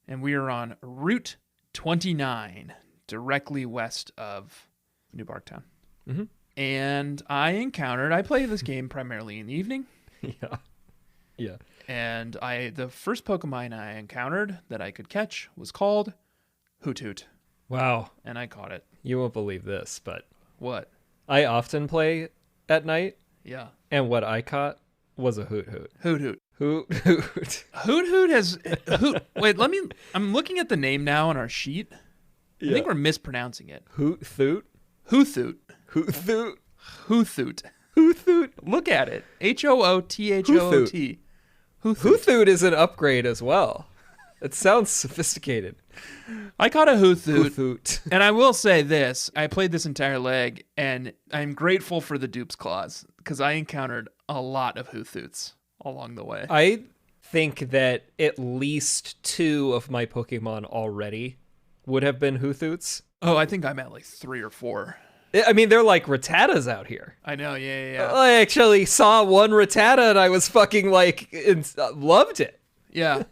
And we are on Route 29, directly west of New Barktown.
Mm-hmm.
And I play this game primarily in the evening.
Yeah.
And the first Pokemon I encountered that I could catch was called Hoot Hoot.
Wow.
And I caught it.
You won't believe this, but
What?
I often play at night.
Yeah.
And what I caught was a Hoot Hoot.
Hoot Hoot.
Hoot Hoot.
Hoot Hoot has... Wait, I'm looking at the name now on our sheet. I think we're mispronouncing it.
Hoot Thoot.
Hoot Hoot.
Hoot Thoot.
Hoot Hoot.
Hoot Thoot.
Look at it. HOOTHOOT.
Hoot Thoot is an upgrade as well. It sounds sophisticated.
I caught a Hoothoot.
Hoothoot.
And I will say this. I played this entire leg, and I'm grateful for the Dupe's Claws, because I encountered a lot of Hoothoots along the way.
I think that at least 2 of my Pokemon already would have been Hoothoots.
Oh, I think I'm at like 3 or 4.
I mean, they're like Rattatas out here.
I know, yeah.
I actually saw one Rattata, and I was fucking like, loved it.
Yeah.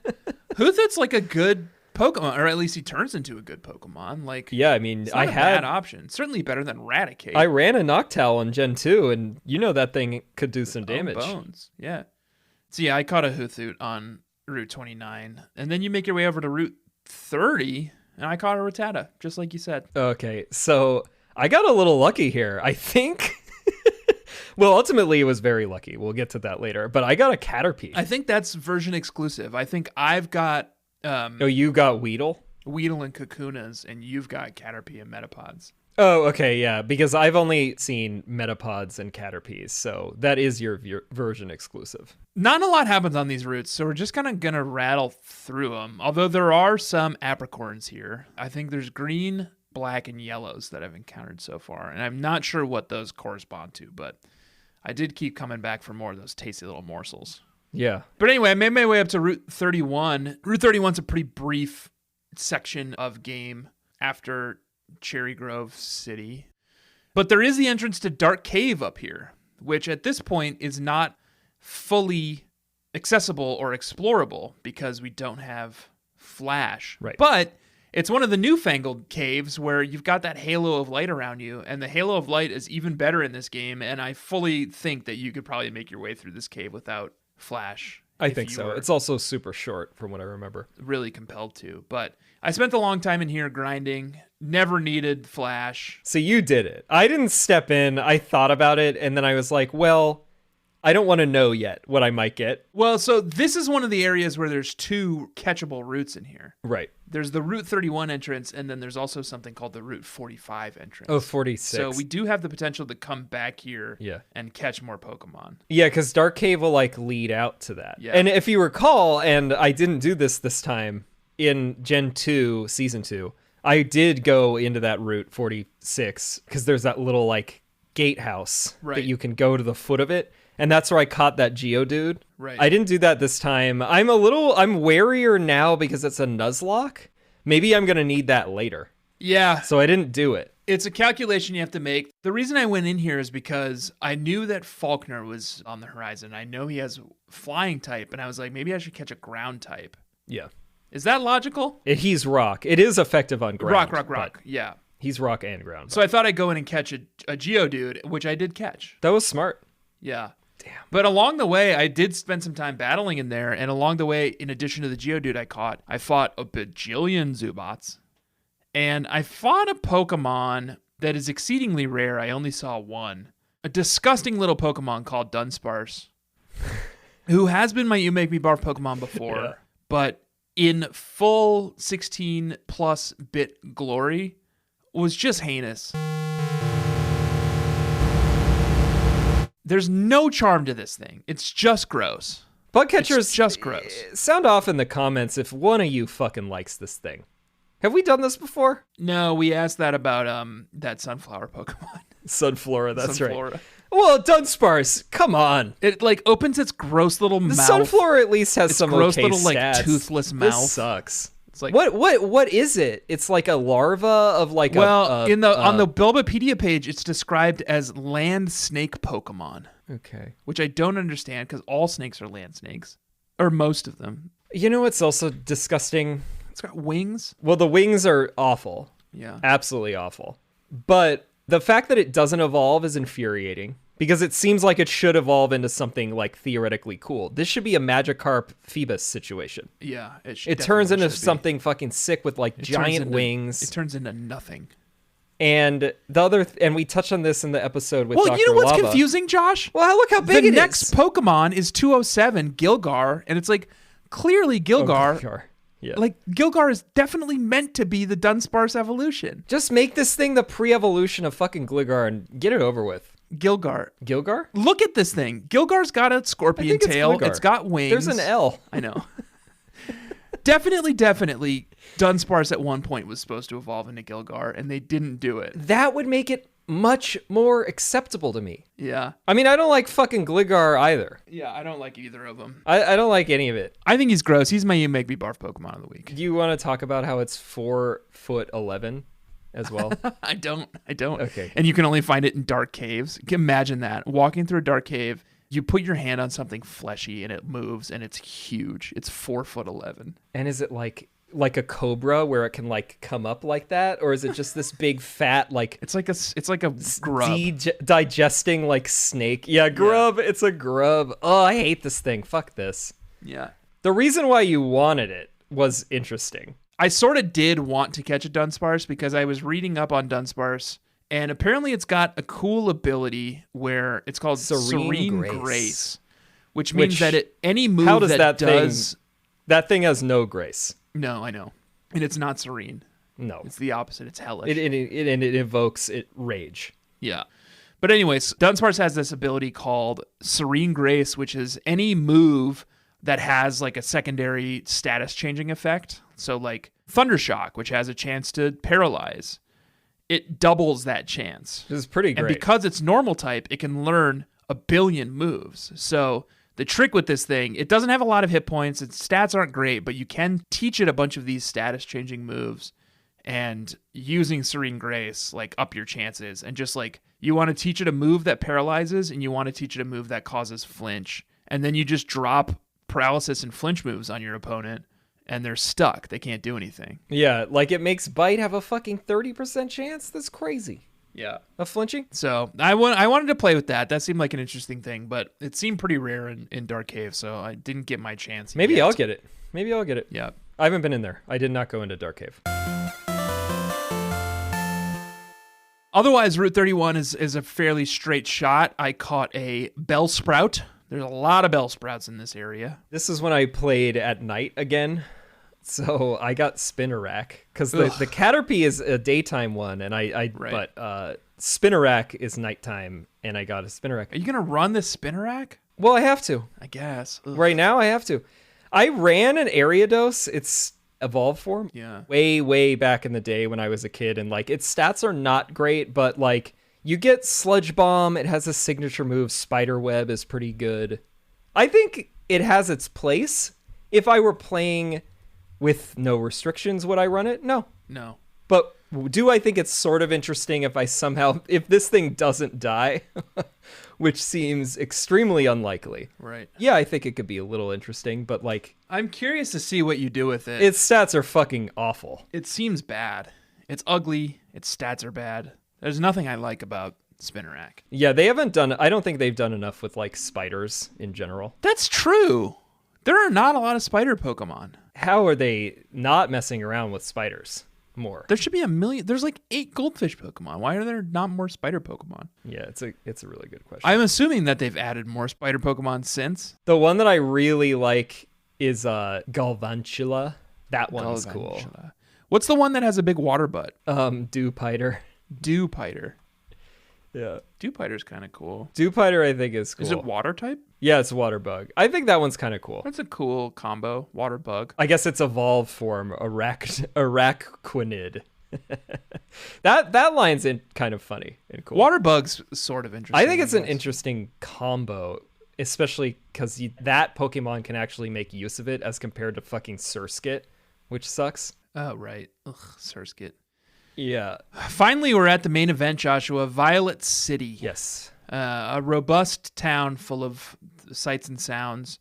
Hoothoot's like a good Pokemon, or at least he turns into a good Pokemon. Like,
yeah, I mean,
it's not a bad option. Certainly better than Raticate.
I ran a Noctowl in Gen 2, and you know that thing could do some damage.
Bones, yeah. So yeah, I caught a Hoothoot on Route 29, and then you make your way over to Route 30, and I caught a Rattata, just like you said.
Okay, so I got a little lucky here, I think. Well, ultimately, it was very lucky. We'll get to that later. But I got a Caterpie.
I think that's version exclusive. I think I've got...
oh, you got Weedle?
Weedle and Kakunas, and you've got Caterpie and Metapods.
Oh, okay, yeah, because I've only seen Metapods and Caterpies, so that is your version exclusive.
Not a lot happens on these routes, so we're just kind of going to rattle through them. Although there are some apricorns here. I think there's green, black, and yellows that I've encountered so far, and I'm not sure what those correspond to, but I did keep coming back for more of those tasty little morsels.
Yeah.
But anyway, I made my way up to Route 31. Route 31's a pretty brief section of game after Cherrygrove City. But there is the entrance to Dark Cave up here, which at this point is not fully accessible or explorable because we don't have Flash.
Right.
But it's one of the newfangled caves where you've got that halo of light around you, and the halo of light is even better in this game, and I fully think that you could probably make your way through this cave without Flash.
I think so. It's also super short from what I remember.
Really compelled to. But I spent a long time in here grinding, never needed Flash.
So you did it. I didn't step in. I thought about it, and then I was like, well, I don't want to know yet what I might get.
Well, so this is one of the areas where there's 2 catchable routes in here.
Right.
There's the Route 31 entrance, and then there's also something called the Route 45 entrance.
Oh, 46.
So we do have the potential to come back here
yeah.
and catch more Pokemon.
Yeah, because Dark Cave will like lead out to that.
Yeah.
And if you recall, and I didn't do this time, in Gen 2, Season 2, I did go into that Route 46 because there's that little like gatehouse that you can go to the foot of it. And that's where I caught that Geodude.
Right.
I didn't do that this time. I'm warier now because it's a Nuzlocke. Maybe I'm going to need that later.
Yeah.
So I didn't do it.
It's a calculation you have to make. The reason I went in here is because I knew that Faulkner was on the horizon. I know he has flying type, and I was like, maybe I should catch a ground type.
Yeah.
Is that logical?
He's rock. It is effective on ground.
Rock. Yeah.
He's rock and ground.
So I thought I'd go in and catch a Geodude, which I did catch.
That was smart.
Yeah.
Damn.
But along the way, I did spend some time battling in there, and along the way, in addition to the Geodude I caught, I fought a bajillion Zubats, and I fought a Pokemon that is exceedingly rare. I only saw one. A disgusting little Pokemon called Dunsparce, who has been my You Make Me Barf Pokemon before, but in full 16-plus bit glory, was just heinous. There's no charm to this thing. It's just gross.
Bug catchers,
it's just gross.
Sound off in the comments if one of you fucking likes this thing. Have we done this before?
No, we asked that about that sunflower Pokemon.
Sunflora, that's
Sunflora.
right. Well, Dunsparce, come on.
It like opens its gross little
The
mouth.
Sunflora at least has
its
some
gross
okay
little
stats.
like toothless mouth.
This sucks.
It's like
what is it? It's like a larva of like
on the Bulbapedia page, it's described as land snake Pokemon.
Okay.
Which I don't understand because all snakes are land snakes, or most of them.
You know what's also disgusting?
It's got wings.
Well, the wings are awful.
Yeah.
Absolutely awful. But the fact that it doesn't evolve is infuriating because it seems like it should evolve into something like theoretically cool. This should be a Magikarp Phoebus situation.
Yeah.
It turns into something fucking sick with like giant wings.
It turns into nothing.
And and we touched on this in the episode with
Dr.
Lava.
You know what's confusing, Josh?
Well, look how big it is.
The next Pokemon is 207, Gilgar, and it's like clearly Gilgar.
Gilgar. Yeah.
Like Gilgar is definitely meant to be the Dunsparce evolution.
Just make this thing the pre-evolution of fucking Gligar and get it over with.
Gilgar.
Look
at this thing. Gilgar's got a scorpion tail. It's got wings.
There's an L.
I know. definitely Dunsparce at one point was supposed to evolve into Gilgar, and they didn't do it.
That would make it much more acceptable to me.
Yeah.
I mean, I don't like fucking Gligar either.
Yeah, I don't like either of them.
I don't like any of it.
I think he's gross. He's my You Make Me Barf Pokemon of the week.
Do you want to talk about how it's 4'11" as well?
I don't.
Okay.
And you can only find it in dark caves. Imagine that. Walking through a dark cave, you put your hand on something fleshy and it moves and it's huge. It's 4'11".
And is it like a cobra where it can like come up like that, or is it just this big fat like
it's like a grub
digesting like snake? Yeah, grub. Yeah. It's a grub. Oh, I hate this thing. Fuck this.
Yeah.
The reason why you wanted it was interesting.
I sort of did want to catch a Dunsparce because I was reading up on Dunsparce, and apparently it's got a cool ability where it's called Serene Grace, which means that any move
how does that
does
thing, that thing has no grace.
No, I know. And it's not serene.
No.
It's the opposite. It's hellish.
It evokes rage.
Yeah. But anyways, Dunsparce has this ability called Serene Grace, which is any move that has like a secondary status changing effect. So like Thundershock, which has a chance to paralyze. It doubles that chance.
This is pretty great.
And because it's normal type, it can learn a billion moves. So the trick with this thing, it doesn't have a lot of hit points. Its stats aren't great, but you can teach it a bunch of these status-changing moves. And using Serene Grace, like, up your chances. And just, like, you want to teach it a move that paralyzes, and you want to teach it a move that causes flinch. And then you just drop paralysis and flinch moves on your opponent, and they're stuck. They can't do anything.
Yeah, like, it makes Bite have a fucking 30% chance? That's crazy.
Yeah.
Of flinching?
So I wanted to play with that. That seemed like an interesting thing, but it seemed pretty rare in Dark Cave, so I didn't get my chance.
Maybe
yet.
I'll get it.
Yeah.
I haven't been in there. I did not go into Dark Cave.
Otherwise, Route 31 is a fairly straight shot. I caught a Bellsprout. There's a lot of Bellsprouts in this area.
This is when I played at night again. So I got Spinnerack because the Caterpie is a daytime one, and but Spinnerack is nighttime, and I got a Spinnerack.
Are you gonna run this Spinnerack?
Well, I have to.
I guess
right now I have to. I ran an Ariados. It's evolved form.
Yeah.
Way back in the day when I was a kid, and like its stats are not great, but like you get Sludge Bomb. It has a signature move. Spider Web is pretty good. I think it has its place. If I were playing with no restrictions, would I run it? No. But do I think it's sort of interesting if this thing doesn't die, which seems extremely unlikely.
Right.
Yeah, I think it could be a little interesting, but like...
I'm curious to see what you do with it.
Its stats are fucking awful.
It seems bad. It's ugly. Its stats are bad. There's nothing I like about Spinnerack.
Yeah, I don't think they've done enough with like spiders in general.
That's true. There are not a lot of spider Pokemon.
How are they not messing around with spiders more?
There should be 1 million. There's like 8 goldfish Pokemon. Why are there not more spider Pokemon?
Yeah, it's a really good question.
I'm assuming that they've added more spider Pokemon since.
The one that I really like is Galvantula. That one's cool.
What's the one that has a big water butt?
Dewpider. Yeah.
Dewpider's kind of cool.
Dewpider, I think, is cool.
Is it water type?
Yeah, it's water bug. I think that one's kind of cool.
That's a cool combo. Water bug.
I guess it's evolved form, Araquanid. that line's kind of funny and cool.
Water bug's sort of interesting.
I think it's an interesting combo, especially because that Pokemon can actually make use of it as compared to fucking Surskit, which sucks.
Oh, right. Ugh, Surskit.
Yeah.
Finally, we're at the main event, Joshua. Violet City.
Yes.
A robust town full of sights and sounds.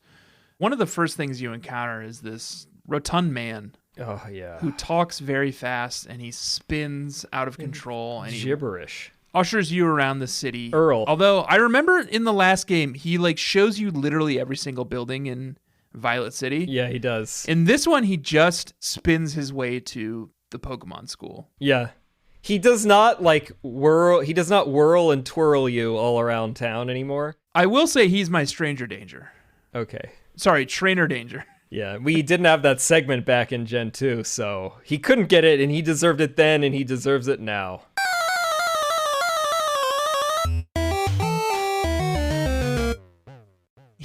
One of the first things you encounter is this rotund man.
Oh, yeah.
Who talks very fast, and he spins out of control. And
gibberish.
He ushers you around the city.
Earl.
Although, I remember in the last game, he like shows you literally every single building in Violet City.
Yeah, he does.
In this one, he just spins his way to the Pokemon school.
Yeah. He does not whirl and twirl you all around town anymore.
I will say he's my stranger danger.
Okay.
Sorry, trainer danger.
Yeah, we didn't have that segment back in Gen 2, so he couldn't get it, and he deserved it then, and he deserves it now.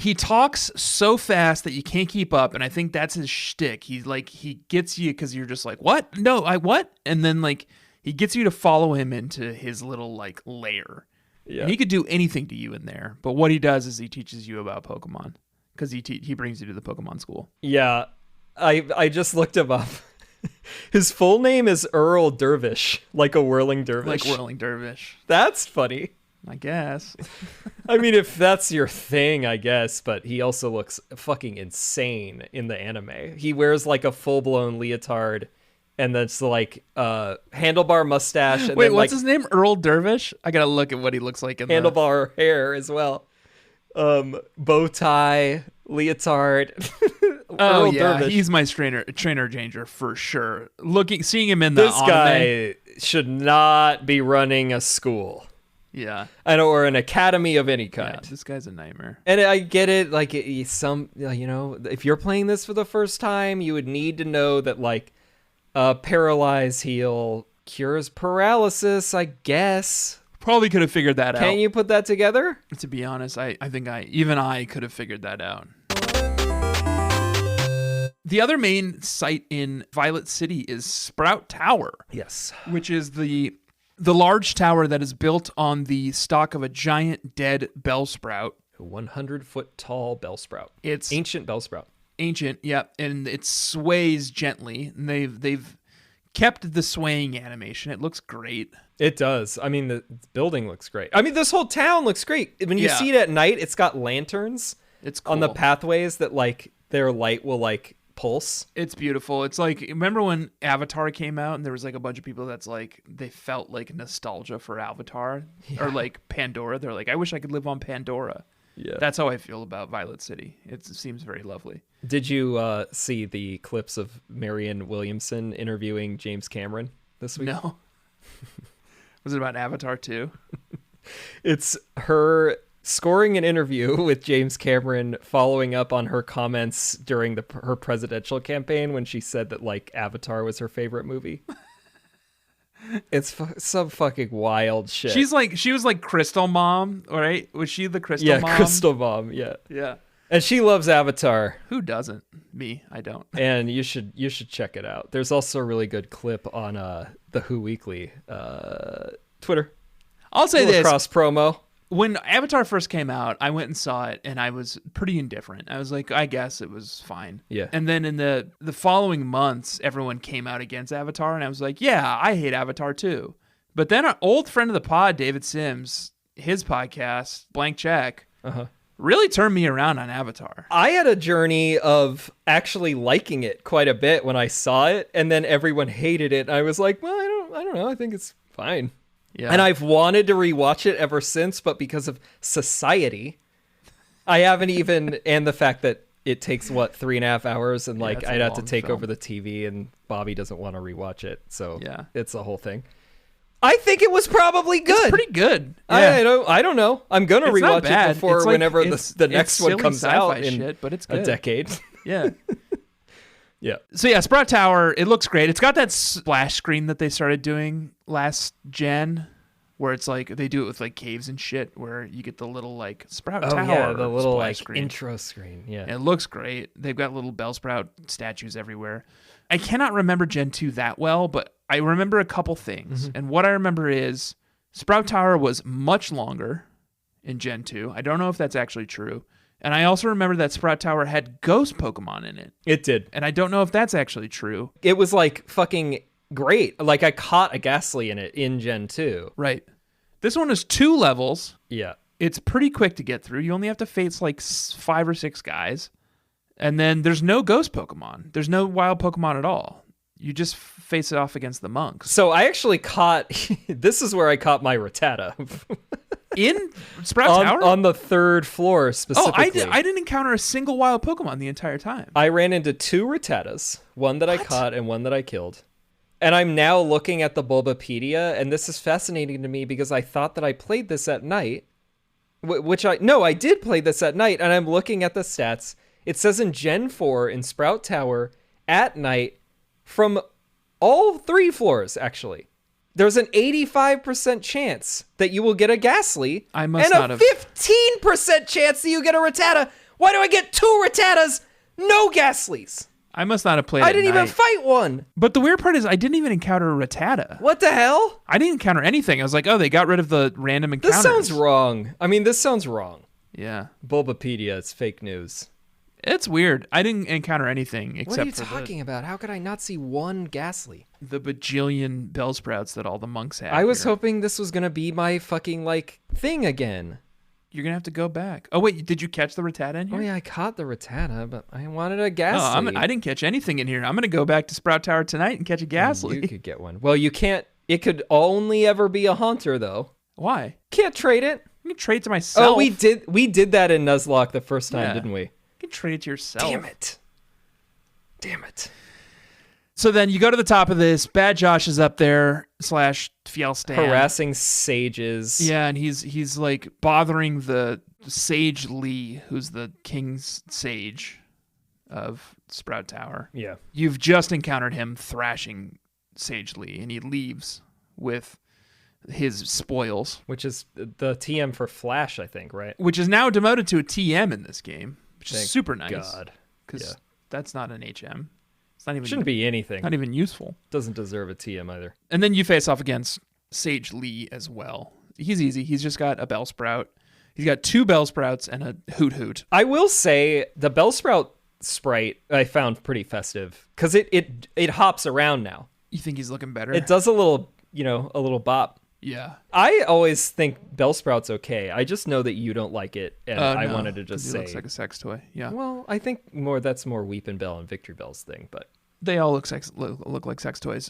He talks so fast that you can't keep up, and I think that's his shtick. He gets you because you're just like, what? No, what? And then like he gets you to follow him into his little like lair. Yeah. And he could do anything to you in there, but what he does is he teaches you about Pokemon because he brings you to the Pokemon school.
Yeah, I just looked him up. His full name is Earl Dervish, like a whirling dervish.
Like whirling dervish.
That's funny.
I guess.
I mean, if that's your thing, I guess, but he also looks fucking insane in the anime. He wears like a full-blown leotard and that's like handlebar mustache. And
wait,
then,
what's
like,
his name? Earl Dervish? I gotta look at what he looks like in
handlebar hair as well. Bow tie, leotard.
Oh
Earl
yeah,
Dervish.
he's my trainer changer for sure. Seeing him in the
this
anime,
guy should not be running a school.
Yeah,
or an academy of any kind.
Yeah, this guy's a nightmare.
And I get it. Like if you're playing this for the first time, you would need to know that like paralyze heal cures paralysis. I guess
probably could have figured that out.
Can you put that together?
To be honest, I think I could have figured that out. The other main site in Violet City is Sprout Tower.
Yes,
which is the large tower that is built on the stalk of a giant dead Bellsprout.
A 100-foot tall Bellsprout.
It's
ancient Bellsprout.
Ancient, yep, and it sways gently. And they've kept the swaying animation. It looks great.
It does. I mean, the building looks great. I mean, this whole town looks great. When you see it at night, it's got lanterns.
It's cool.
On the pathways that like their light will like pulse.
It's beautiful. It's like, remember when Avatar came out and there was like a bunch of people that's like, they felt like nostalgia for Avatar or like Pandora. They're like, I wish I could live on Pandora. Yeah. That's how I feel about Violet City. It seems very lovely.
Did you see the clips of Marianne Williamson interviewing James Cameron this week?
No. Was it about Avatar too?
It's her scoring an interview with James Cameron following up on her comments during her presidential campaign when she said that like Avatar was her favorite movie. It's some fucking wild shit.
She was like Crystal Mom, right? Was she the Crystal Mom?
Yeah, Crystal Mom, yeah.
Yeah.
And she loves Avatar.
Who doesn't? Me, I don't.
And you should check it out. There's also a really good clip on the Who Weekly Twitter.
I'll say this.
Cross promo.
When Avatar first came out, I went and saw it, and I was pretty indifferent. I was like, I guess it was fine.
Yeah.
And then in the following months, everyone came out against Avatar, and I was like, yeah, I hate Avatar too. But then our old friend of the pod, David Sims, his podcast, Blank Check, really turned me around on Avatar.
I had a journey of actually liking it quite a bit when I saw it, and then everyone hated it. And I was like, well, I don't know. I think it's fine. Yeah. And I've wanted to rewatch it ever since, but because of society, I haven't even, and the fact that it takes 3.5 hours, and like I'd have to take over the TV, and Bobby doesn't want to rewatch it, so yeah, it's a whole thing. I think it was probably good.
It's pretty good.
Yeah. I don't know. I'm gonna rewatch it before whenever the next one comes out in
shit, but it's good.
A decade.
Yeah.
Yeah.
So yeah, Sprout Tower, it looks great. It's got that splash screen that they started doing last gen, where it's like they do it with like caves and shit, where you get the little like Sprout Tower.
Yeah, the little like
screen.
Intro screen. Yeah.
And it looks great. They've got little Bellsprout statues everywhere. I cannot remember Gen 2 that well, but I remember a couple things. And what I remember is Sprout Tower was much longer in Gen 2. I don't know if that's actually true. And I also remember that Sprout Tower had ghost Pokemon in it.
It did.
And I don't know if that's actually true.
It was like fucking great. Like I caught a Ghastly in it in Gen 2.
Right. This one is 2 levels.
Yeah.
It's pretty quick to get through. You only have to face like 5 or 6 guys. And then there's no ghost Pokemon. There's no wild Pokemon at all. You just face it off against the monks.
So I actually caught, this is where I caught my Rattata.
In Sprout Tower?
On the 3rd floor specifically.
Oh, I didn't encounter a single wild Pokemon the entire time.
I ran into 2 Rattatas, one that I caught and one that I killed. And I'm now looking at the Bulbapedia, and this is fascinating to me because I thought that I played this at night, I did play this at night, and I'm looking at the stats. It says in Gen 4 in Sprout Tower at night from all 3 floors, actually. There's an 85% chance that you will get a Ghastly and a 15% chance that you get a Rattata. Why do I get 2 Rattatas? No Ghastlies.
I must not have played.
I didn't even fight one.
But the weird part is I didn't even encounter a Rattata.
What the hell?
I didn't encounter anything. I was like, oh, they got rid of the random encounters.
This sounds wrong. I mean, this sounds wrong.
Yeah.
Bulbapedia, it's fake news.
It's weird. I didn't encounter anything except
what are you
for
talking about? How could I not see one Ghastly?
the bajillion Bellsprouts that all the monks have.
I was
here.
hoping this was going to be my fucking, like, thing again.
You're going to have to go back. Oh, wait, did you catch the Rattata in here?
Oh, yeah, I caught the Rattata, but I wanted a Ghastly.
I didn't catch anything in here. I'm going to go back to Sprout Tower tonight and catch a Ghastly.
You could get one. Well, you can't. It could only ever be a Haunter, though.
Why?
Can't trade it.
You can trade it to myself.
Oh, we did that in Nuzlocke the first time, didn't we?
You can trade it to yourself.
Damn it.
So then you go to the top of this. Bad Josh is up there / Fielstan.
Harassing sages.
Yeah, and he's like bothering the Sage Lee, who's the king's sage of Sprout Tower.
Yeah.
You've just encountered him thrashing Sage Lee, and he leaves with his spoils.
Which is the TM for Flash, I think, right?
Which is now demoted to a TM in this game, which is super nice.
God.
Because that's not an HM. It's not even...
Shouldn't be anything.
Not even useful.
Doesn't deserve a TM either.
And then you face off against Sage Lee as well. He's easy. He's just got a Bellsprout. He's got 2 Bellsprouts and a Hoot Hoot.
I will say the Bellsprout sprite I found pretty festive because it hops around now.
You think he's looking better?
It does a little bop.
Yeah.
I always think Bellsprout's okay. I just know that you don't like it, and I
no,
wanted to just say...
It looks like a sex toy, yeah.
Well, I think that's more Weepin' Bell and Victory Bell's thing, but...
They all look like sex toys.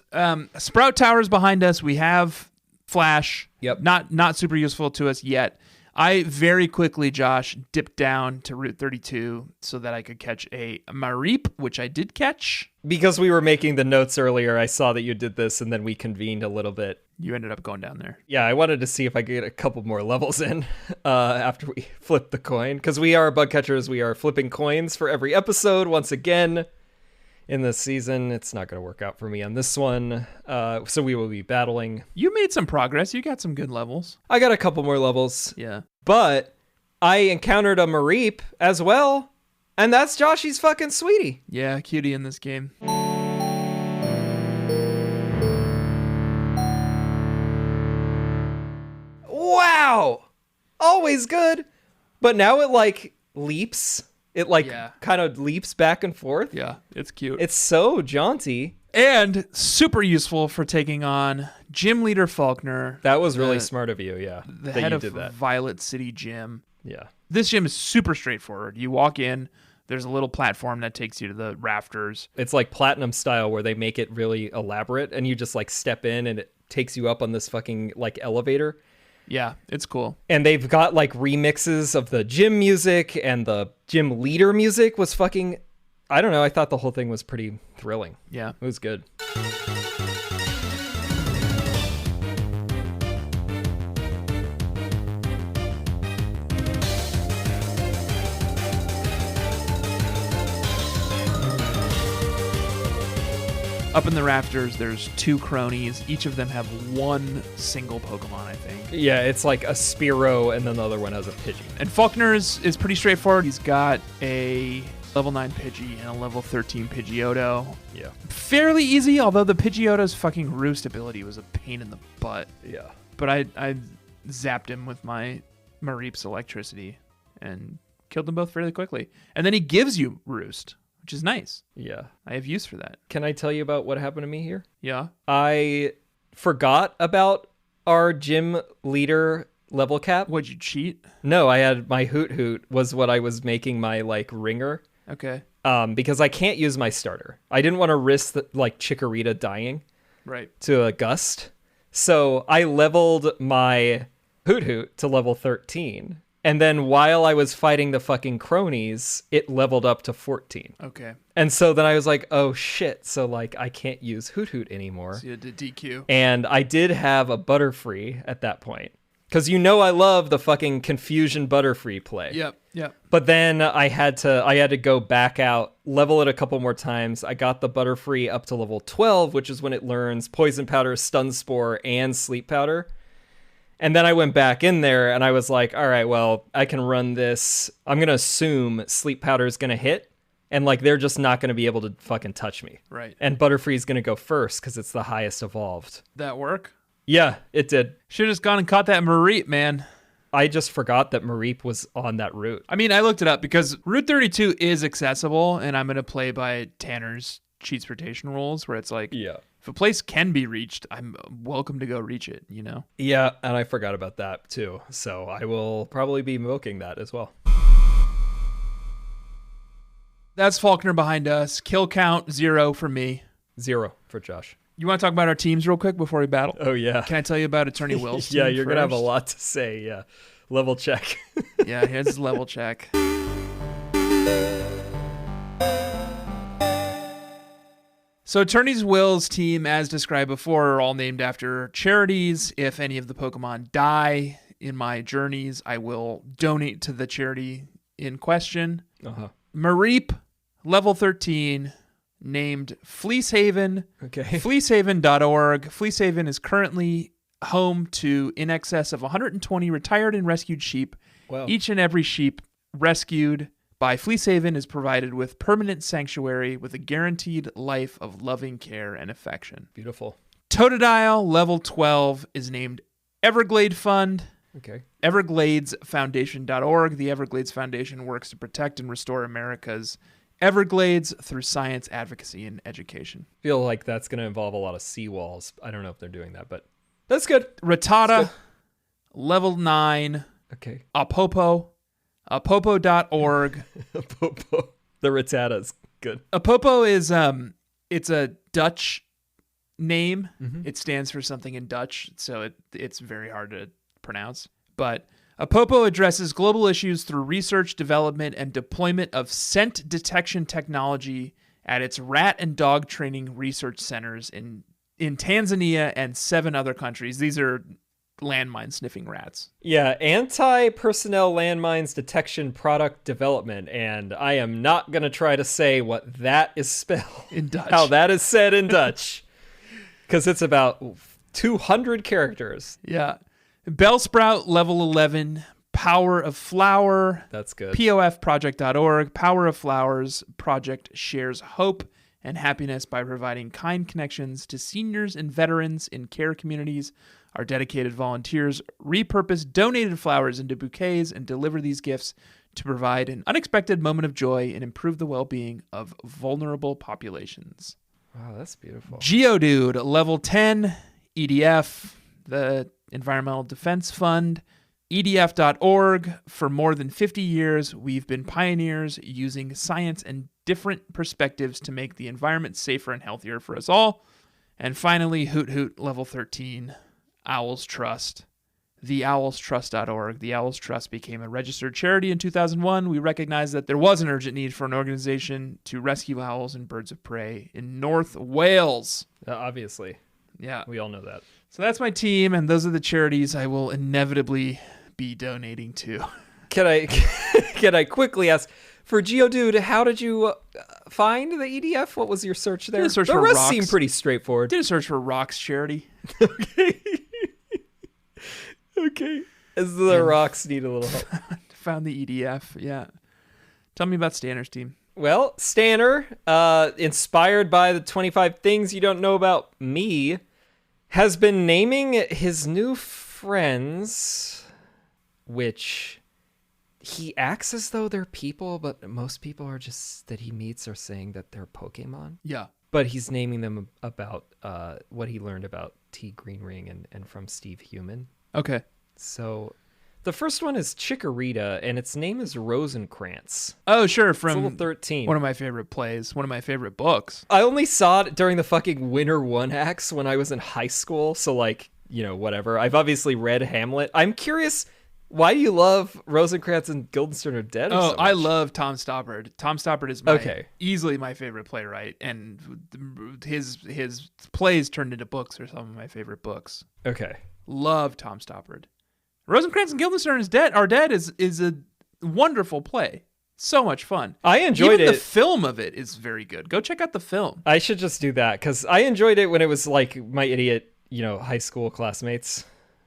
Sprout Tower's behind us. We have Flash.
Yep.
Not super useful to us yet. I very quickly, Josh, dipped down to Route 32 so that I could catch a Mareep, which I did catch.
Because we were making the notes earlier, I saw that you did this, and then we convened a little bit.
You ended up going down there.
Yeah, I wanted to see if I could get a couple more levels in after we flipped the coin. Because we are bug catchers. We are flipping coins for every episode once again. In this season, it's not going to work out for me on this one. So we will be battling.
You made some progress. You got some good levels.
I got a couple more levels.
Yeah.
But I encountered a Mareep as well. And that's Joshy's fucking sweetie.
Yeah, cutie in this game.
Wow. Always good. But now it like leaps. It kind of leaps back and forth.
Yeah, it's cute.
It's so jaunty.
And super useful for taking on Gym Leader Faulkner.
That was really smart of you, yeah.
The head of Violet City Gym.
Yeah.
This gym is super straightforward. You walk in, there's a little platform that takes you to the rafters.
It's like Platinum style where they make it really elaborate and you just like step in and it takes you up on this fucking like elevator.
Yeah, it's cool.
And they've got like remixes of the gym music, and the gym leader music was fucking, I don't know, I thought the whole thing was pretty thrilling.
Yeah.
It was good.
Up in the rafters, there's 2 cronies. Each of them have 1 single Pokemon, I think.
Yeah, it's like a Spearow, and then the other one has a Pidgey.
And Faulkner is pretty straightforward. He's got a level 9 Pidgey and a level 13 Pidgeotto.
Yeah.
Fairly easy, although the Pidgeotto's fucking roost ability was a pain in the butt.
Yeah.
But I zapped him with my Mareep's electricity and killed them both fairly quickly. And then he gives you roost, which is nice.
Yeah.
I have use for that.
Can I tell you about what happened to me here?
Yeah.
I forgot about our gym leader level cap.
Would you cheat?
No, I had my Hoot Hoot was what I was making my like ringer.
Okay.
Because I can't use my starter. I didn't want to risk like Chikorita dying.
Right.
To a gust. So I leveled my Hoot Hoot to level 13. And then while I was fighting the fucking cronies, it leveled up to 14.
Okay.
And so then I was like, oh shit. So like I can't use Hoot Hoot anymore.
So you had to DQ.
And I did have a Butterfree at that point. Because you know I love the fucking Confusion Butterfree play.
Yep.
But then I had to go back out, level it a couple more times. I got the Butterfree up to level 12, which is when it learns Poison Powder, Stun Spore, and Sleep Powder. And then I went back in there and I was like, all right, well, I can run this. I'm going to assume Sleep Powder is going to hit. And like, they're just not going to be able to fucking touch me.
Right.
And Butterfree is going to go first because it's the highest evolved.
That work?
Yeah, it did.
Should have just gone and caught that Mareep, man.
I just forgot that Mareep was on that route.
I mean, I looked it up because Route 32 is accessible, and I'm going to play by Tanner's cheats rotation rules, where it's like,
Yeah.
if a place can be reached, I'm welcome to go reach it, you know?
Yeah, and I forgot about that too. So I will probably be invoking that as well.
That's Faulkner behind us. Kill count 0 for me.
0 for Josh.
You want to talk about our teams real quick before we battle?
Oh, yeah.
Can I tell you about Attorney Will's team
Yeah, you're going to have a
first?
lot to say. Yeah. Level check.
Yeah, here's his level check. So Attorney Will's team, as described before, are all named after charities. If any of the Pokemon die in my journeys, I will donate to the charity in question.
Uh-huh.
Mareep, level 13, named Fleecehaven.
Okay.
Fleecehaven.org. Fleecehaven is currently home to in excess of 120 retired and rescued sheep.
Wow.
Each and every sheep rescued by Fleecehaven is provided with permanent sanctuary with a guaranteed life of loving care and affection.
Beautiful.
Totodile, level 12, is named Everglade Fund.
Okay.
Evergladesfoundation.org. The Everglades Foundation works to protect and restore America's Everglades through science, advocacy, and education.
Feel like that's going to involve a lot of seawalls. I don't know if they're doing that, but that's good.
Rattata, level 9.
Okay.
Apopo, apopo.org.
Popo. The Rattata's good.
Apopo is it's a Dutch name.
Mm-hmm.
It stands for something in Dutch, so it's very hard to pronounce. But Apopo addresses global issues through research, development, and deployment of scent detection technology at its rat and dog training research centers in Tanzania and 7 other countries. These are landmine sniffing rats.
Yeah, anti-personnel landmines detection product development, and I am not going to try to say what that is spelled.
In Dutch.
How that is said in Dutch. Because it's about 200 characters.
Yeah. Bellsprout, level 11. Power of Flower.
That's good.
POFproject.org. Power of Flowers project shares hope and happiness by providing kind connections to seniors and veterans in care communities. Our dedicated volunteers repurpose donated flowers into bouquets and deliver these gifts to provide an unexpected moment of joy and improve the well-being of vulnerable populations.
Wow, that's beautiful.
Geodude, level 10, EDF, the Environmental Defense Fund, EDF.org. For more than 50 years, we've been pioneers using science and different perspectives to make the environment safer and healthier for us all. And finally, Hoot Hoot, level 13, Owls Trust, theowlstrust.org. The Owls Trust became a registered charity in 2001. We recognized that there was an urgent need for an organization to rescue owls and birds of prey in North Wales.
Obviously.
Yeah.
We all know that.
So that's my team, and those are the charities I will inevitably be donating to.
Can I quickly ask, for Geodude, how did you find the EDF? What was your search there?
Did a search
the
for
rest
rocks.
seemed pretty straightforward.
Did a search for rocks charity.
Okay. Okay. As the
And-
rocks need a little help.
Found the EDF, yeah. Tell me about Stanner's team.
Well, Stanner, inspired by the 25 things you don't know about me, has been naming his new friends, which he acts as though they're people, but most people are just that he meets are saying that they're Pokemon.
Yeah.
But he's naming them about what he learned about T. Green Ring and from Steve Human.
Okay.
So the first one is Chikorita, and its name is Rosencrantz.
Oh, sure.
It's level
From
13.
one of my favorite plays, one of my favorite books.
I only saw it during the fucking Winter 1 acts when I was in high school, so like, you know, whatever. I've obviously read Hamlet. I'm curious, why do you love Rosencrantz and Guildenstern Are Dead?
Oh,
so
I
much?
love Tom Stoppard. Tom Stoppard is easily my favorite playwright, and his plays turned into books are some of my favorite books.
Okay.
Love Tom Stoppard. Rosencrantz and Guildenstern Are Dead is a wonderful play. So much fun.
I enjoyed
Even
it.
the film of it is very good. Go check out the film.
I should just do that, because I enjoyed it when it was like my idiot, you know, high school classmates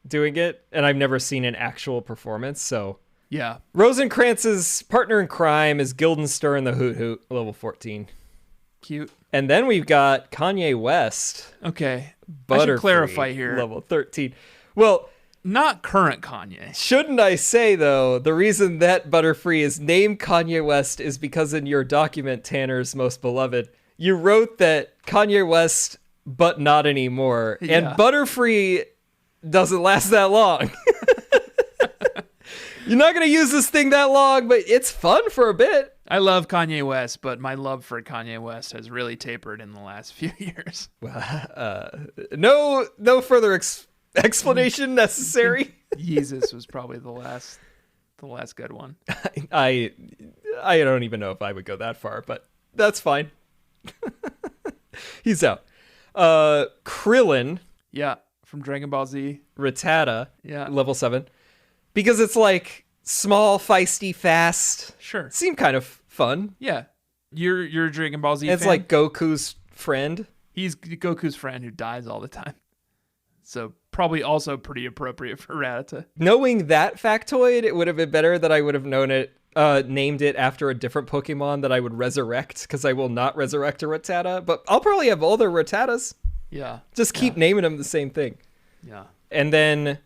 doing it, and I've never seen an actual performance, so...
Yeah.
Rosencrantz's partner in crime is Guildenstern the Hoot Hoot, level 14.
Cute.
And then we've got Kanye West.
Okay.
Butterfree,
I should clarify here.
Level 13. Well...
Not current Kanye.
Shouldn't I say, though, the reason that Butterfree is named Kanye West is because in your document, Tanner's Most Beloved, you wrote that Kanye West, but not anymore.
Yeah.
And Butterfree doesn't last that long. You're not going to use this thing that long, but it's fun for a bit.
I love Kanye West, but my love for Kanye West has really tapered in the last few years.
Well, no further explanation necessary.
Yeezus was probably the last good one.
I don't even know if I would go that far, but that's fine. He's out. Krillin.
Yeah, from Dragon Ball Z.
Rattata.
Yeah.
Level 7. Because it's like small, feisty, fast.
Sure.
Seemed kind of fun.
Yeah. You're a Dragon Ball Z
It's
fan?
like Goku's friend.
He's Goku's friend who dies all the time. So probably also pretty appropriate for Rattata.
Knowing that factoid, it would have been better that I would have named it after a different Pokemon that I would resurrect, because I will not resurrect a Rattata, but I'll probably have older Rattatas.
Yeah.
Just keep naming them the same thing.
Yeah.
And then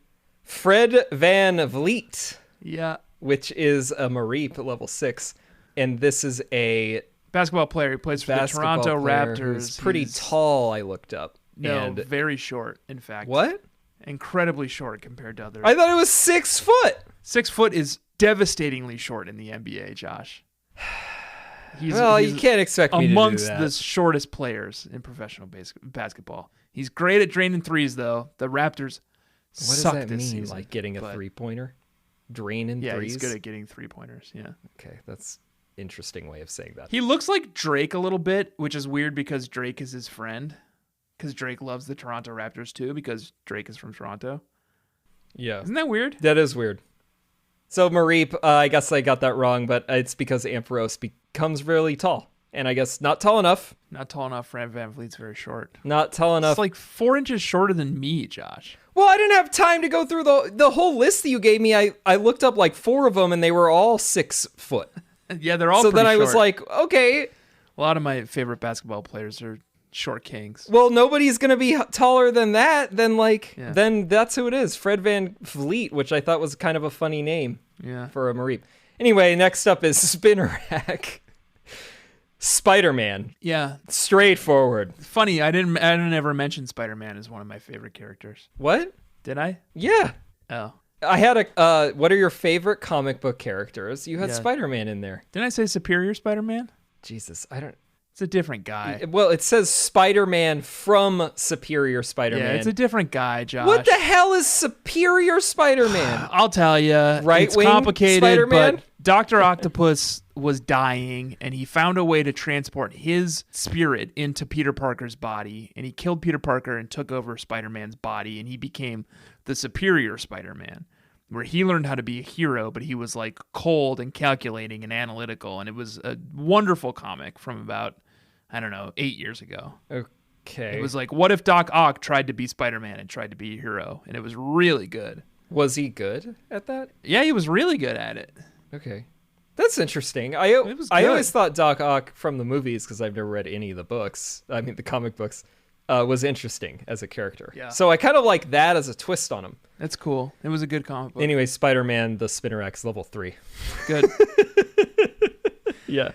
Fred Van Vliet,
Yeah.
which is a Mareep at level 6. And this is a
Basketball player who plays for the Toronto Raptors.
Who's pretty tall, I looked up.
No,
And
very short, in fact.
what?
Incredibly short compared to others.
I thought it was 6 foot.
6 foot is devastatingly short in the NBA, Josh.
You can't expect me to do
amongst
that.
the shortest players in professional basketball. He's great at draining threes, though. The Raptors
What does
suck
that
this
mean?
season,
Like getting a
but-
three-pointer? Draining
Yeah,
threes?
he's good at getting 3-pointers, yeah.
Okay, that's interesting way of saying that.
He looks like Drake a little bit, which is weird because Drake is his friend. Because Drake loves the Toronto Raptors, too, because Drake is from Toronto.
Yeah.
Isn't that weird?
That is weird. So Mareep, I guess I got that wrong, but it's because Ampharos becomes really tall. And I guess not tall enough.
Not tall enough. Fred Van Vliet's very short.
Not tall enough.
It's like 4 inches shorter than me, Josh.
Well, I didn't have time to go through the whole list that you gave me. I looked up like 4 of them, and they were all 6 foot.
Yeah, they're all
So
pretty
then I was
short.
like, okay,
A lot of my favorite basketball players are short kings.
well, nobody's going to be taller than that. Then
Yeah.
then that's who it is. Fred Van Vliet, which I thought was kind of a funny name
Yeah.
for a Mareep. Anyway, next up is Spinnerack. Spider-Man.
Yeah.
Straightforward.
Funny, I didn't ever mention Spider-Man as one of my favorite characters.
What?
Did I?
Yeah.
Oh.
I had a, what are your favorite comic book characters? You had
Yeah.
Spider-Man in there.
Didn't I say Superior Spider-Man?
Jesus, I don't...
It's a different guy.
Well, it says Spider-Man from Superior Spider-Man.
Yeah, it's a different guy, Josh.
What the hell is Superior Spider-Man?
I'll tell you. It's
Right-wing
complicated,
Spider-Man?
but Dr. Octopus was dying, and he found a way to transport his spirit into Peter Parker's body, and he killed Peter Parker and took over Spider-Man's body, and he became the Superior Spider-Man, where he learned how to be a hero, but he was like cold and calculating and analytical, and it was a wonderful comic from about, 8 years ago.
Okay.
It was like, what if Doc Ock tried to be Spider-Man and tried to be a hero? And it was really good.
Was he good at that?
Yeah, he was really good at it.
Okay. That's interesting. I
was
I
good.
always thought Doc Ock from the movies, because I've never read any of the books, I mean the comic books, was interesting as a character.
Yeah.
So I kind of like that as a twist on him.
That's cool. It was a good comic book.
Anyway, Spider-Man, the Spinnerack's level 3.
Good.
Yeah.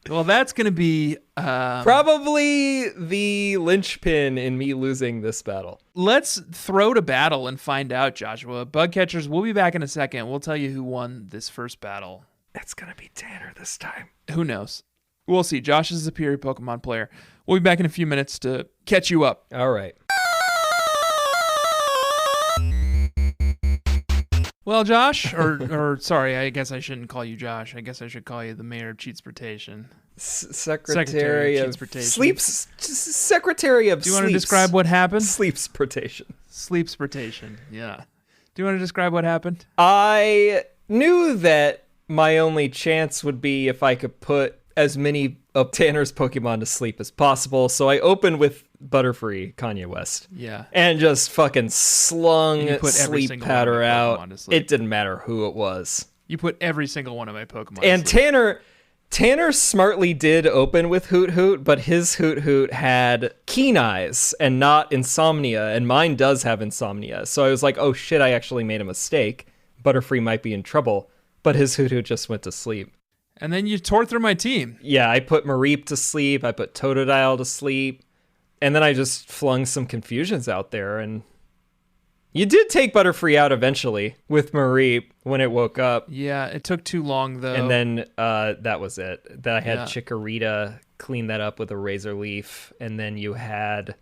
Well, that's going to be...
Probably the linchpin in me losing this battle.
Let's throw to battle and find out, Joshua. Bug catchers, we'll be back in a second. We'll tell you who won this first battle.
It's going to be Tanner this time.
Who knows? We'll see. Josh is a superior Pokemon player. We'll be back in a few minutes to catch you up.
All right.
Well, Josh, or sorry, I guess I shouldn't call you Josh. I guess I should call you the mayor of Cheatsportation.
Secretary of
Cheatsportation.
Sleeps. Secretary of
Do you want to describe what happened?
Sleepsportation.
Sleepsportation, yeah. Do you want to describe what happened?
I knew that my only chance would be if I could put as many of Tanner's Pokemon to sleep as possible, so I opened with Butterfree Kanye West.
Yeah.
And just fucking slung
You put every
sleep
single one of
powder
my
out.
Pokemon to sleep.
It didn't matter who it was.
You put every single one of my Pokemon
And
to sleep.
Tanner smartly did open with Hoot Hoot, but his Hoot Hoot had keen eyes and not insomnia, and mine does have insomnia. So I was like, oh shit, I actually made a mistake. Butterfree might be in trouble, but his Hoot Hoot just went to sleep.
And then you tore through my team.
Yeah, I put Mareep to sleep, I put Totodile to sleep, and then I just flung some confusions out there, and you did take Butterfree out eventually with Mareep when it woke up.
Yeah, it took too long, though.
And then that was it. Then I had
Yeah.
Chikorita clean that up with a Razor Leaf. And then you had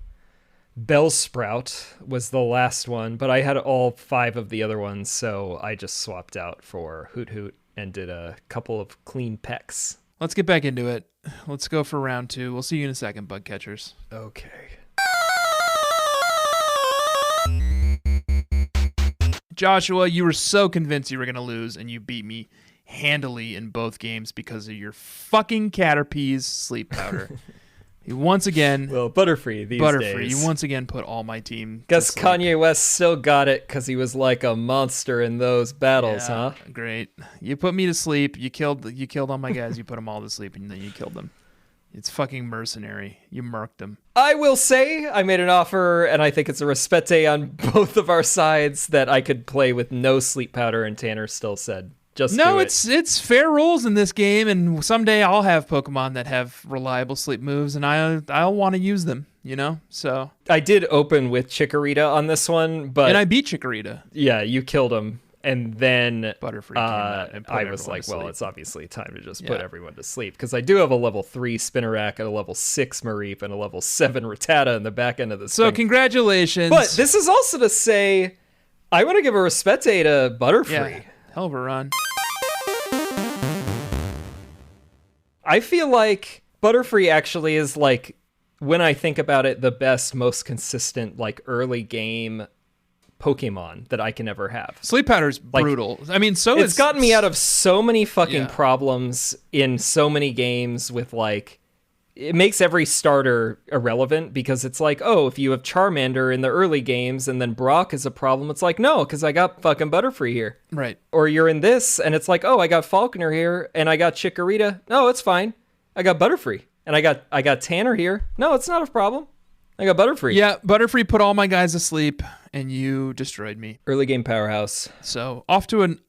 Bellsprout was the last one. But I had all 5 of the other ones, so I just swapped out for Hoot Hoot and did a couple of clean pecks.
Let's get back into it. Let's go for round 2. We'll see you in a second, bug catchers.
Okay.
Joshua, you were so convinced you were going to lose, and you beat me handily in both games because of your fucking Caterpie's sleep powder. You once again...
Well, Butterfree these days.
You once again put all my team to
Guess
sleep.
Kanye West still got it because he was like a monster in those battles,
Yeah,
huh?
Great. You put me to sleep. You killed all my guys. You put them all to sleep, and then you killed them. It's fucking mercenary. You murked them.
I will say I made an offer, and I think it's a respete on both of our sides that I could play with no sleep powder, and Tanner still said, just
No,
do it.
it's fair rules in this game, and someday I'll have Pokemon that have reliable sleep moves, and I'll want to use them, you know? So
I did open with Chikorita on this one, but
and I beat Chikorita.
yeah, you killed him. And then
Butterfree came out and put
I was
everyone
like,
to
well,
sleep.
it's obviously time to just put
Yeah.
everyone to sleep. Because I do have a level 3 Spinnerack and a level 6 Mareep and a level 7 Rattata in the back end of the
So
thing.
congratulations.
But this is also to say, I want to give a respete to Butterfree.
yeah, hell of a run.
I feel like Butterfree actually is like, when I think about it, the best, most consistent, like early game Pokemon that I can ever have.
Sleep powder's brutal. I mean, so
It's gotten me out of so many fucking
Yeah.
problems in so many games with like, it makes every starter irrelevant because it's like, oh, if you have Charmander in the early games and then Brock is a problem, it's like, no, because I got fucking Butterfree here.
right.
Or you're in this and it's like, oh, I got Falconer here and I got Chikorita. No, it's fine. I got Butterfree. And I got Tanner here. No, it's not a problem. I got Butterfree.
Yeah, Butterfree put all my guys to sleep, and you destroyed me.
Early game powerhouse.
So off to an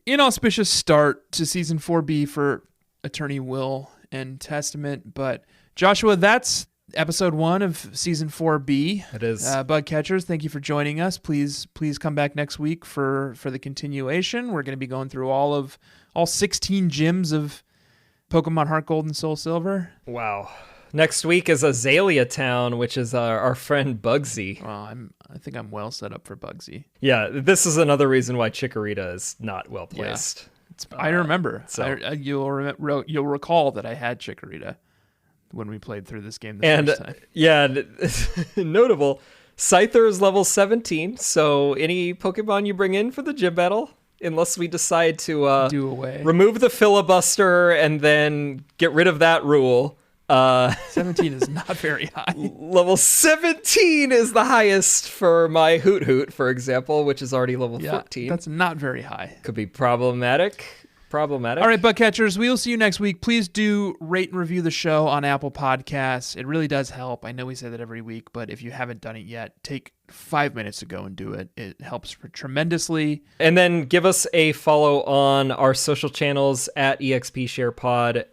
inauspicious start to Season 4B for Attorney Will and Testament. But Joshua, that's episode 1 of Season 4B.
It is.
Bug Catchers, thank you for joining us. Please come back next week for the continuation. We're going to be going through all 16 gyms of Pokemon HeartGold and SoulSilver.
Wow. Next week is Azalea Town, which is our friend Bugsy.
Well, I think I'm well set up for Bugsy.
Yeah, this is another reason why Chikorita is not well placed.
I remember.
so-
You'll recall that I had Chikorita when we played through this game the
And
first time.
yeah, notable, Scyther is level 17, so any Pokemon you bring in for the gym battle, unless we decide to
Do away.
remove the filibuster and then get rid of that rule.
17 is not very high.
Level 17 is the highest for my Hoot Hoot, for example, which is already level 14.
That's not very high.
Could be problematic.
All right, bug catchers, we will see you next week. Please do rate and review the show on Apple Podcasts. It really does help. I know we say that every week, but if you haven't done it yet, take 5 minutes to go and do it. It helps tremendously.
And then give us a follow on our social channels at EXPSharePod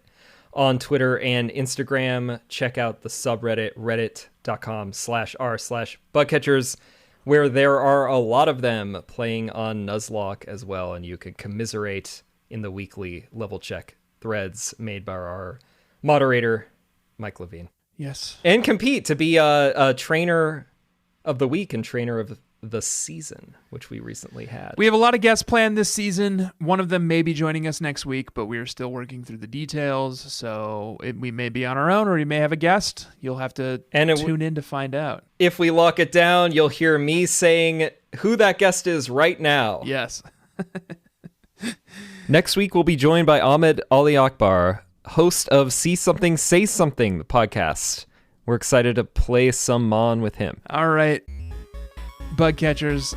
on Twitter and Instagram. Check out the subreddit, reddit.com/r/bugcatchers, where there are a lot of them playing on Nuzlocke as well, and you can commiserate in the weekly level check threads made by our moderator, Mike Levine.
Yes.
And compete to be a trainer of the week and trainer of the season, which we recently had.
We have a lot of guests planned this season. One of them may be joining us next week, but we are still working through the details. So we may be on our own, or we may have a guest. You'll have to tune in to find out.
If we lock it down, you'll hear me saying who that guest is right now.
Yes.
Next week, we'll be joined by Ahmed Ali Akbar, host of See Something, Say Something, the podcast, We're excited to play some Mon with him.
All right, bug catchers,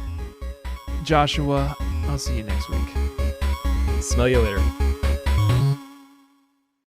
Joshua, I'll see you next week.
Smell you later.